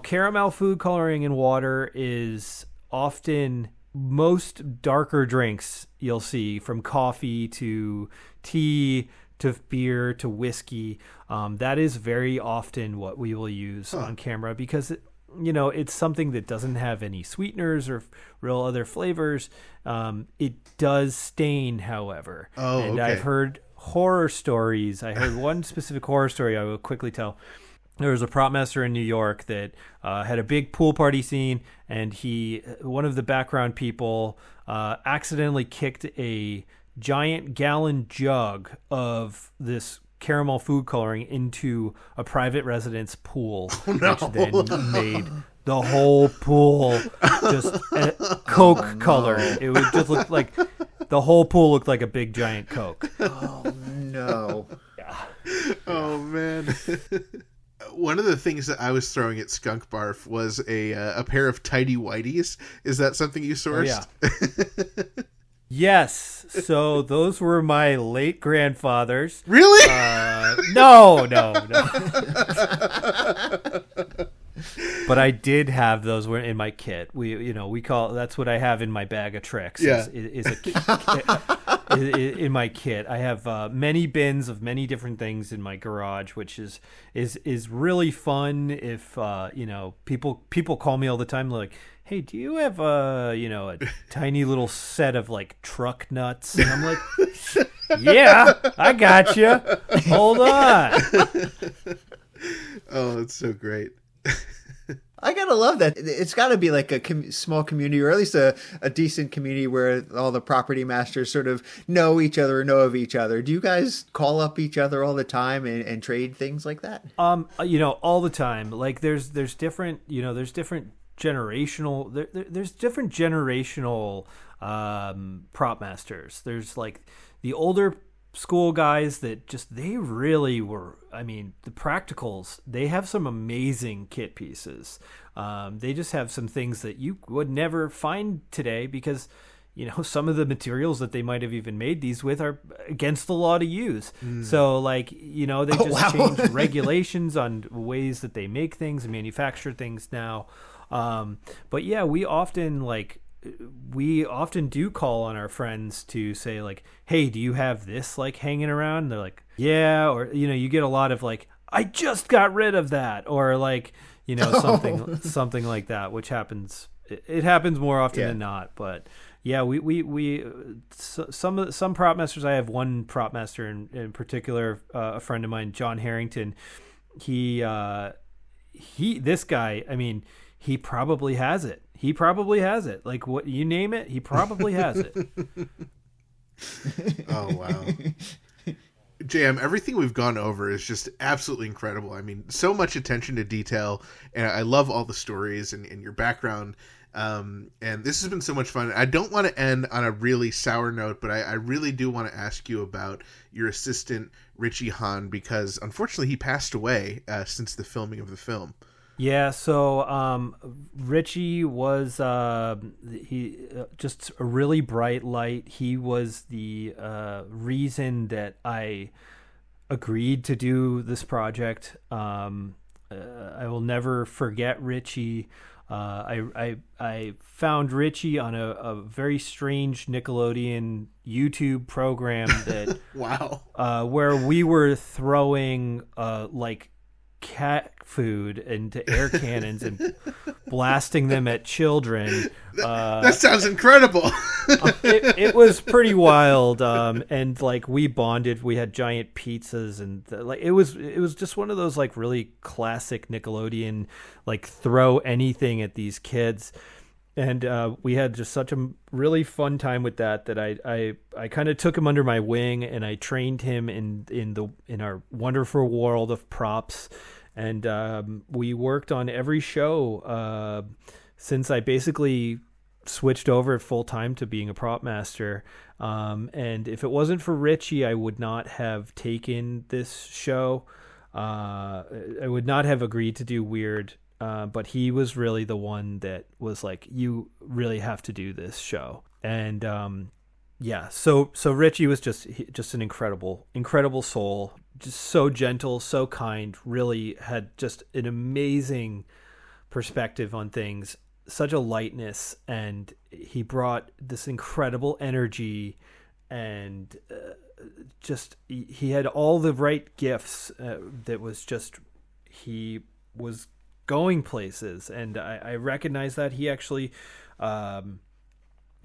caramel food coloring in water is often most darker drinks you'll see, from coffee to tea to beer to whiskey. That is very often what we will use on camera because it's something that doesn't have any sweeteners or real other flavors. It does stain, however. Okay. I've heard horror stories. I heard one specific horror story I will quickly tell. There was a prop master in New York that had a big pool party scene, and one of the background people accidentally kicked a giant gallon jug of this caramel food coloring into a private residence pool, which then made the whole pool just Coke color. It would just look like the whole pool looked like a big giant Coke. Oh no! Yeah. Oh man. One of the things that I was throwing at Skunk Barf was a pair of tidy whities. Is that something you sourced? Oh, yeah. Yes. So those were my late grandfather's. Really? No. But I did have those in my kit. We call that's what I have in my bag of tricks. Yeah. Is a in my kit. I have many bins of many different things in my garage, which is really fun. If people call me all the time, like, "Hey, do you have a tiny little set of like truck nuts?" And I'm like, "Yeah, I got you. Hold on." Oh, it's so great. I gotta love that. It's got to be like a small community, or at least a decent community where all the property masters sort of know each other or know of each other. Do you guys call up each other all the time and trade things like that? All the time. Like there's different generational there's different generational prop masters. There's like the older school guys that they really were, the practicals, they have some amazing kit pieces. They just have some things that you would never find today because some of the materials that they might have even made these with are against the law to use. So they just changed regulations on ways that they make things and manufacture things now. But yeah, we often do call on our friends to say like, "Hey, do you have this like hanging around?" And they're like, "Yeah," or you get a lot of like, "I just got rid of that," or like something like that, which happens. It happens more often than not, but yeah, some prop masters. I have one prop master in particular, a friend of mine, John Harrington. This guy, he probably has it. He probably has it. Like what you name it, he probably has it. Oh, wow. JM, everything we've gone over is just absolutely incredible. So much attention to detail, and I love all the stories and your background. And this has been so much fun. I don't want to end on a really sour note, but I really do want to ask you about your assistant, Richie Hahn, because unfortunately he passed away since the filming of the film. Yeah, so Richie was just a really bright light. He was the reason that I agreed to do this project. I will never forget Richie. I found Richie on a very strange Nickelodeon YouTube program that wow, where we were throwing like cat food into air cannons and blasting them at children. That sounds incredible. It was pretty wild, and like we bonded. We had giant pizzas, and it was just one of those like really classic Nickelodeon like throw anything at these kids. And we had just such a really fun time with that I kind of took him under my wing, and I trained him in our wonderful world of props. And we worked on every show since I basically switched over full time to being a prop master. And if it wasn't for Richie, I would not have taken this show. I would not have agreed to do Weird. But he was really the one that was like, "You really have to do this show." And so Richie was just an incredible soul, just so gentle, so kind, really had just an amazing perspective on things, such a lightness, and he brought this incredible energy, and he had all the right gifts. That was just, he was going places, and I recognize that he actually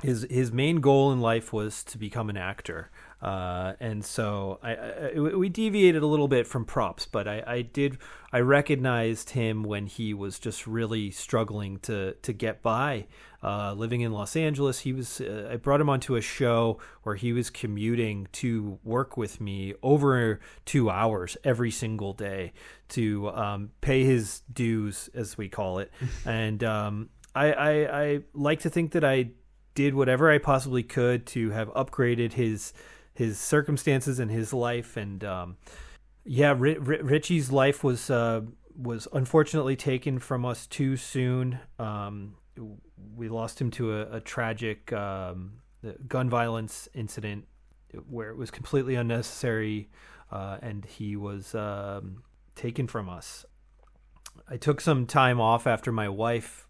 his main goal in life was to become an actor, and so we deviated a little bit from props, but I recognized him when he was just really struggling to get by, living in Los Angeles. I brought him onto a show where he was commuting to work with me over 2 hours every single day to pay his dues, as we call it. And I like to think that I did whatever I possibly could to have upgraded his circumstances and his life. And Richie's life was unfortunately taken from us too soon. We lost him to a tragic gun violence incident where it was completely unnecessary, and he was taken from us. I took some time off after my wife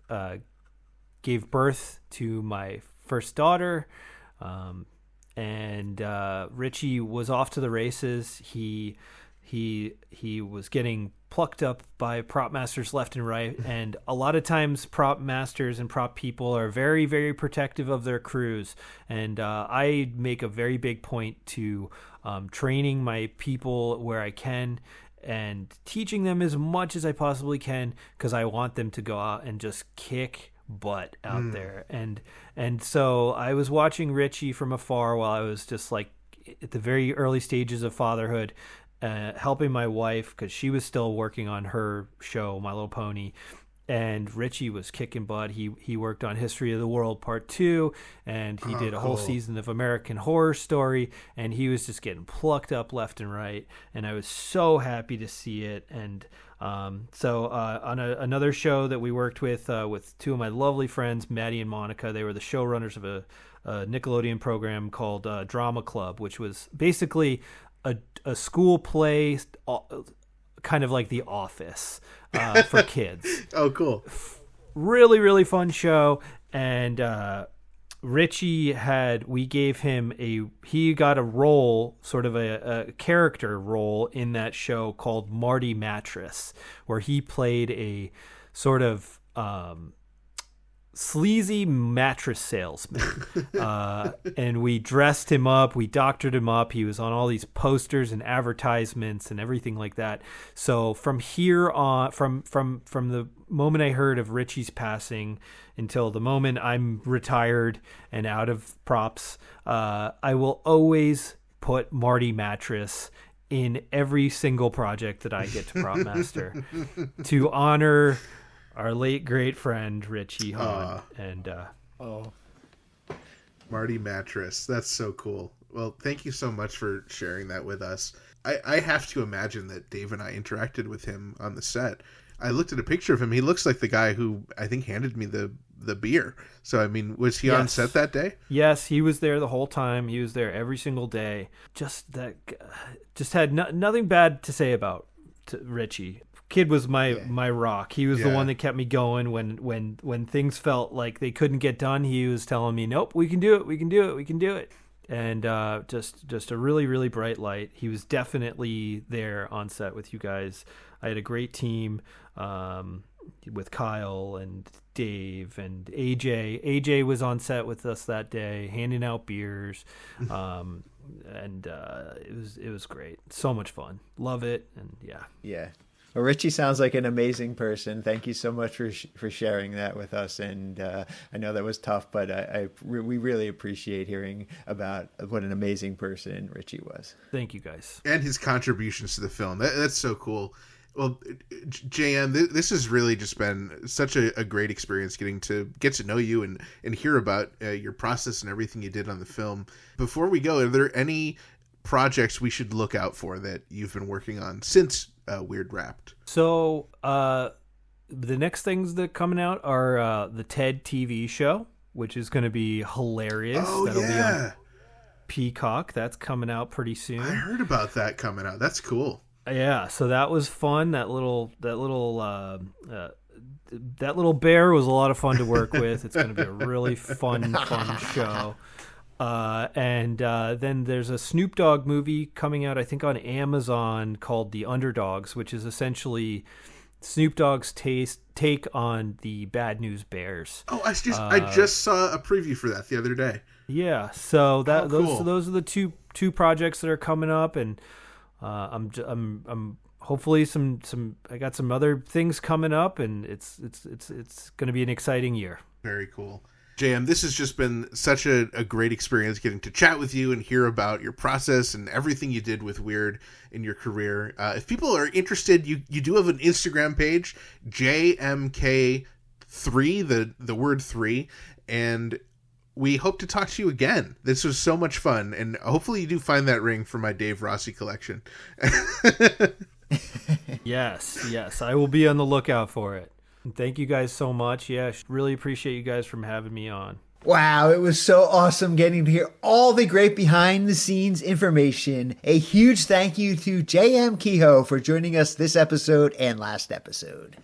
gave birth to my first daughter. and Richie was off to the races. He was getting plucked up by prop masters left and right, and a lot of times prop masters and prop people are very, very protective of their crews, and I make a very big point to training my people where I can and teaching them as much as I possibly can, because I want them to go out and just kick butt out there. And so I was watching Richie from afar while I was just like at the very early stages of fatherhood, helping my wife because she was still working on her show, My Little Pony, and Richie was kicking butt. He worked on History of the World Part 2, and he did a whole season of American Horror Story, and he was just getting plucked up left and right, and I was so happy to see it. And so on another show that we worked with two of my lovely friends, Maddie and Monica, they were the showrunners of a Nickelodeon program called Drama Club, which was basically a school play, kind of like The Office, for kids. Oh, cool. Really, really fun show. And Richie we gave him he got a role, sort of a character role in that show called Marty Mattress, where he played a sort of sleazy mattress salesman. And we dressed him up, we doctored him up. He was on all these posters and advertisements and everything like that. So from here on, from the moment I heard of Richie's passing until the moment I'm retired and out of props, I will always put Marty Mattress in every single project that I get to prop master to honor our late great friend Richie Hahn. Marty Mattress. That's so cool. Well, thank you so much for sharing that with us. I have to imagine that Dave and I interacted with him on the set. I looked at a picture of him. He looks like the guy who I think handed me the beer. So, I mean, was he on set that day? Yes, he was there the whole time. He was there every single day. Just had nothing bad to say about Richie. Kid was my rock. He was the one that kept me going when things felt like they couldn't get done. He was telling me, "Nope, we can do it. We can do it. We can do it." And just a really, really bright light. He was definitely there on set with you guys. I had a great team with Kyle and Dave and AJ. AJ was on set with us that day, handing out beers, and it was great. So much fun. Love it. And yeah. Well, Richie sounds like an amazing person. Thank you so much for sharing that with us. And I know that was tough, but we really appreciate hearing about what an amazing person Richie was. Thank you, guys. And his contributions to the film. That's so cool. Well, JM, this has really just been such a great experience getting to get to know you and hear about your process and everything you did on the film. Before we go, are there any projects we should look out for that you've been working on since Weird Wrapped? So the next things that coming out are the TED TV show, which is going to be hilarious. That'll be on Peacock. That's coming out pretty soon. I heard about that coming out. That's cool. Yeah, so that was fun. That little bear was a lot of fun to work with. It's going to be a really fun show. And then there's a Snoop Dogg movie coming out, I think, on Amazon called The Underdogs, which is essentially Snoop Dogg's take on the Bad News Bears. Oh, I just saw a preview for that the other day. Yeah, so cool. those are the two projects that are coming up, and I'm hopefully I got some other things coming up, and it's going to be an exciting year. Very cool. JM, this has just been such a great experience getting to chat with you and hear about your process and everything you did with Weird in your career. If people are interested, you do have an Instagram page, JMK3, the word 3, and we hope to talk to you again. This was so much fun, and hopefully you do find that ring for my Dave Rossi collection. Yes, I will be on the lookout for it. Thank you guys so much. Yeah, really appreciate you guys from having me on. Wow, it was so awesome getting to hear all the great behind-the-scenes information. A huge thank you to JM Kehoe for joining us this episode and last episode.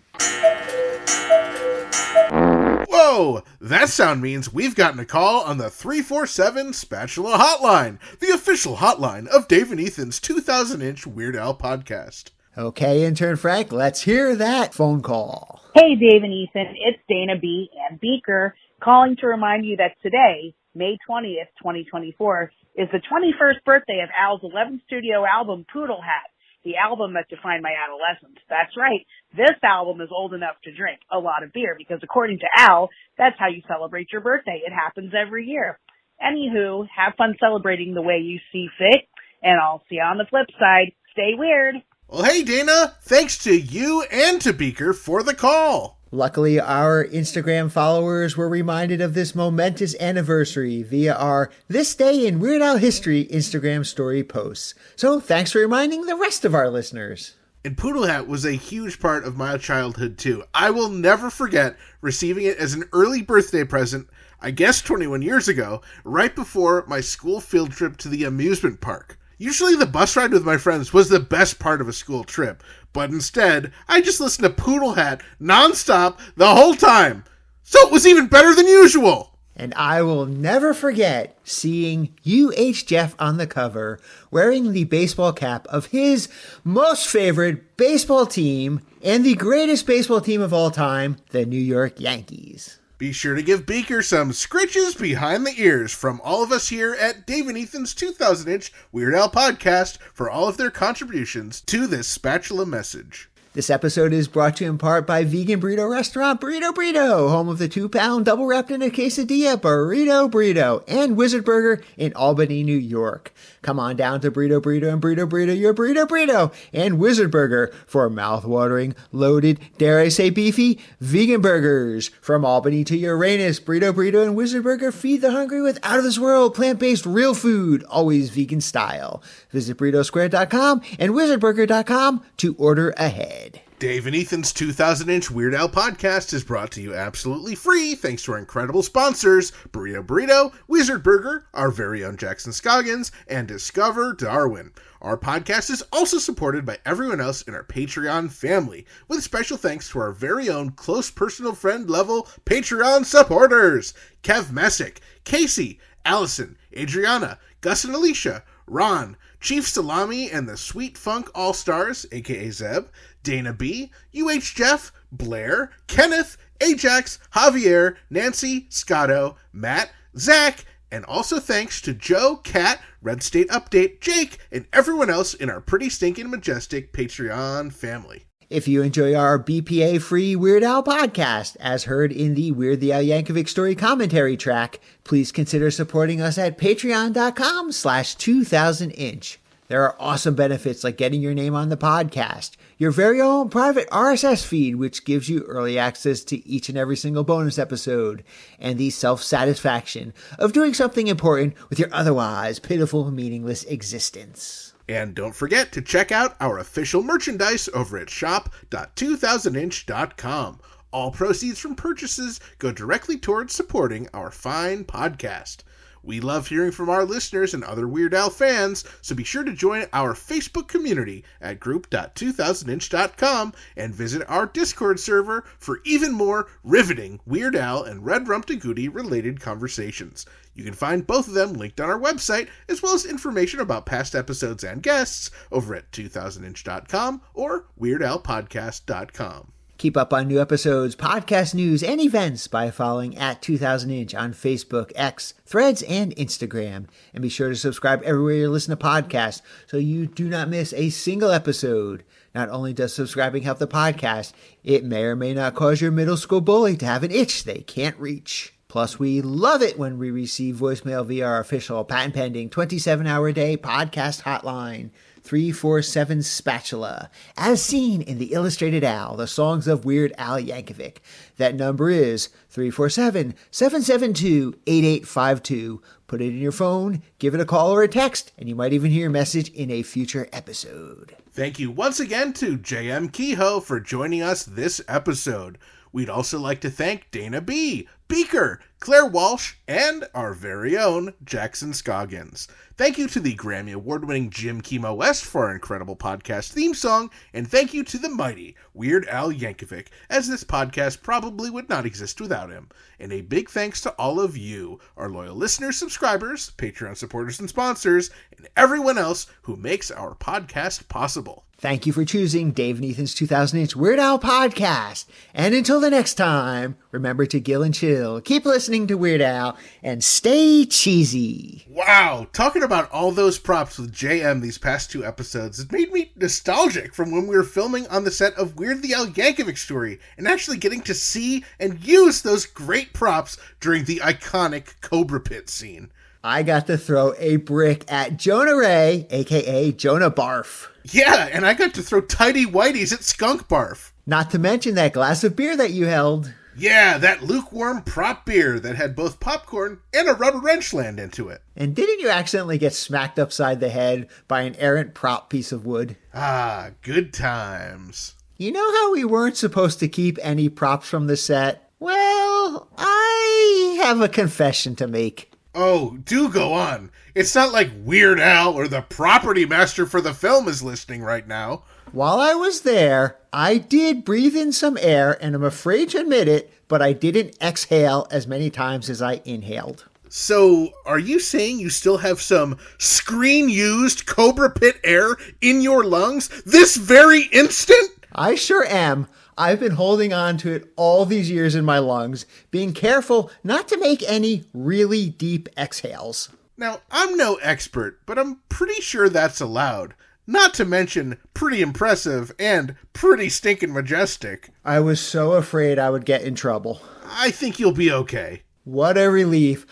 Whoa! That sound means we've gotten a call on the 347 Spatula Hotline, the official hotline of Dave and Ethan's 2000-inch Weird Al podcast. Okay, intern Frank, let's hear that phone call. Hey, Dave and Ethan, it's Dana B. and Beaker calling to remind you that today, May 20th, 2024, is the 21st birthday of Al's 11th studio album, Poodle Hat, the album that defined my adolescence. That's right. This album is old enough to drink a lot of beer because according to Al, that's how you celebrate your birthday. It happens every year. Anywho, have fun celebrating the way you see fit, and I'll see you on the flip side. Stay weird. Well, hey, Dana, thanks to you and to Beaker for the call. Luckily, our Instagram followers were reminded of this momentous anniversary via our This Day in Weird Al History Instagram story posts. So thanks for reminding the rest of our listeners. And Poodle Hat was a huge part of my childhood, too. I will never forget receiving it as an early birthday present, I guess 21 years ago, right before my school field trip to the amusement park. Usually the bus ride with my friends was the best part of a school trip, but instead, I just listened to Poodle Hat nonstop the whole time. So it was even better than usual. And I will never forget seeing UH Jeff on the cover wearing the baseball cap of his most favorite baseball team and the greatest baseball team of all time, the New York Yankees. Be sure to give Beaker some scritches behind the ears from all of us here at Dave and Ethan's 2000-inch Weird Al podcast for all of their contributions to this spatula message. This episode is brought to you in part by vegan burrito restaurant Burrito Burrito, home of the 2-pound double wrapped in a quesadilla Burrito Burrito, and Wizard Burger in Albany, New York. Come on down to Burrito Burrito and Burrito Burrito, your Burrito Burrito, and Wizard Burger for mouth-watering, loaded, dare I say beefy, vegan burgers. From Albany to Uranus, Burrito Burrito and Wizard Burger feed the hungry with out-of-this-world, plant-based, real food, always vegan style. Visit burritosquare.com and wizardburger.com to order ahead. Dave and Ethan's 2000-inch Weird Al podcast is brought to you absolutely free thanks to our incredible sponsors, Burrito Burrito, Wizard Burger, our very own Jackson Scoggins, and Discover Darwin. Our podcast is also supported by everyone else in our Patreon family, with special thanks to our very own close personal friend level Patreon supporters, Kev Messick, Casey, Allison, Adriana, Gus and Alicia, Ron, Chief Salami and the Sweet Funk All-Stars, aka Zeb, Dana B, UH Jeff, Blair, Kenneth, Ajax, Javier, Nancy, Scotto, Matt, Zach, and also thanks to Joe, Kat, Red State Update, Jake, and everyone else in our pretty stinking majestic Patreon family. If you enjoy our BPA-free Weird Al podcast, as heard in the Weird the Al Yankovic Story commentary track, please consider supporting us at patreon.com/2000inch. There are awesome benefits like getting your name on the podcast, your very own private RSS feed, which gives you early access to each and every single bonus episode, and the self-satisfaction of doing something important with your otherwise pitiful, meaningless existence. And don't forget to check out our official merchandise over at shop.2000inch.com. All proceeds from purchases go directly towards supporting our fine podcast. We love hearing from our listeners and other Weird Al fans, so be sure to join our Facebook community at group.2000inch.com and visit our Discord server for even more riveting Weird Al and Red Rum-Tagootie related conversations. You can find both of them linked on our website, as well as information about past episodes and guests over at 2000inch.com or weirdalpodcast.com. Keep up on new episodes, podcast news, and events by following at 2000inch on Facebook, X, Threads, and Instagram. And be sure to subscribe everywhere you listen to podcasts so you do not miss a single episode. Not only does subscribing help the podcast, it may or may not cause your middle school bully to have an itch they can't reach. Plus, we love it when we receive voicemail via our official patent-pending 27-hour-a-day podcast hotline, 347 Spatula, as seen in the Illustrated Al, the songs of Weird Al Yankovic. That number is 347-772-8852. Put it in your phone, give it a call or a text, and you might even hear a message in a future episode. Thank you once again to JM Kehoe for joining us this episode. We'd also like to thank Dana B., Beaker, Claire Walsh, and our very own Jackson Scoggins. Thank you to the Grammy Award-winning Jim Kehoe West for our incredible podcast theme song, and thank you to the mighty Weird Al Yankovic, as this podcast probably would not exist without him. And a big thanks to all of you, our loyal listeners, subscribers, Patreon supporters and sponsors, and everyone else who makes our podcast possible. Thank you for choosing Dave and Ethan's 2008 Weird Al podcast. And until the next time, remember to gill and chill, keep listening to Weird Al, and stay cheesy. Wow, talking about all those props with JM these past 2 episodes, it made me nostalgic from when we were filming on the set of Weird the Al Yankovic Story, and actually getting to see and use those great props during the iconic Cobra Pit scene. I got to throw a brick at Jonah Ray, aka Jonah Barf. Yeah, and I got to throw tidy whities at Skunk Barf. Not to mention that glass of beer that you held. Yeah, that lukewarm prop beer that had both popcorn and a rubber wrench land into it. And didn't you accidentally get smacked upside the head by an errant prop piece of wood? Ah, good times. You know how we weren't supposed to keep any props from the set? Well, I have a confession to make. Oh, do go on. It's not like Weird Al or the property master for the film is listening right now. While I was there, I did breathe in some air, and I'm afraid to admit it, but I didn't exhale as many times as I inhaled. So, are you saying you still have some screen-used Cobra Pit air in your lungs this very instant? I sure am. I've been holding on to it all these years in my lungs, being careful not to make any really deep exhales. Now, I'm no expert, but I'm pretty sure that's allowed. Not to mention pretty impressive and pretty stinking majestic. I was so afraid I would get in trouble. I think you'll be okay. What a relief.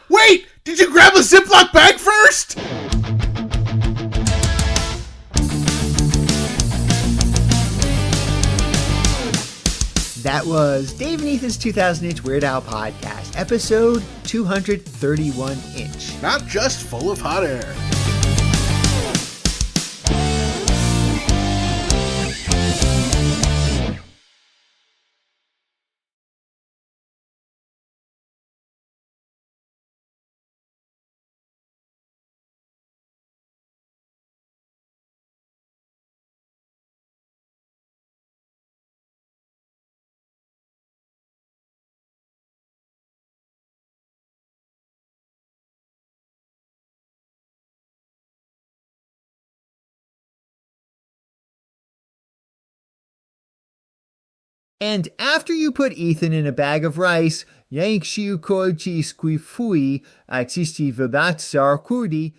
Wait! Did you grab a Ziploc bag first? That was Dave and Ethan's 2000-inch Weird Al podcast, episode 231-inch. Not just full of hot air. And after you put Ethan in a bag of rice, yank shiu koichi squifui axisti vibat sarkudi,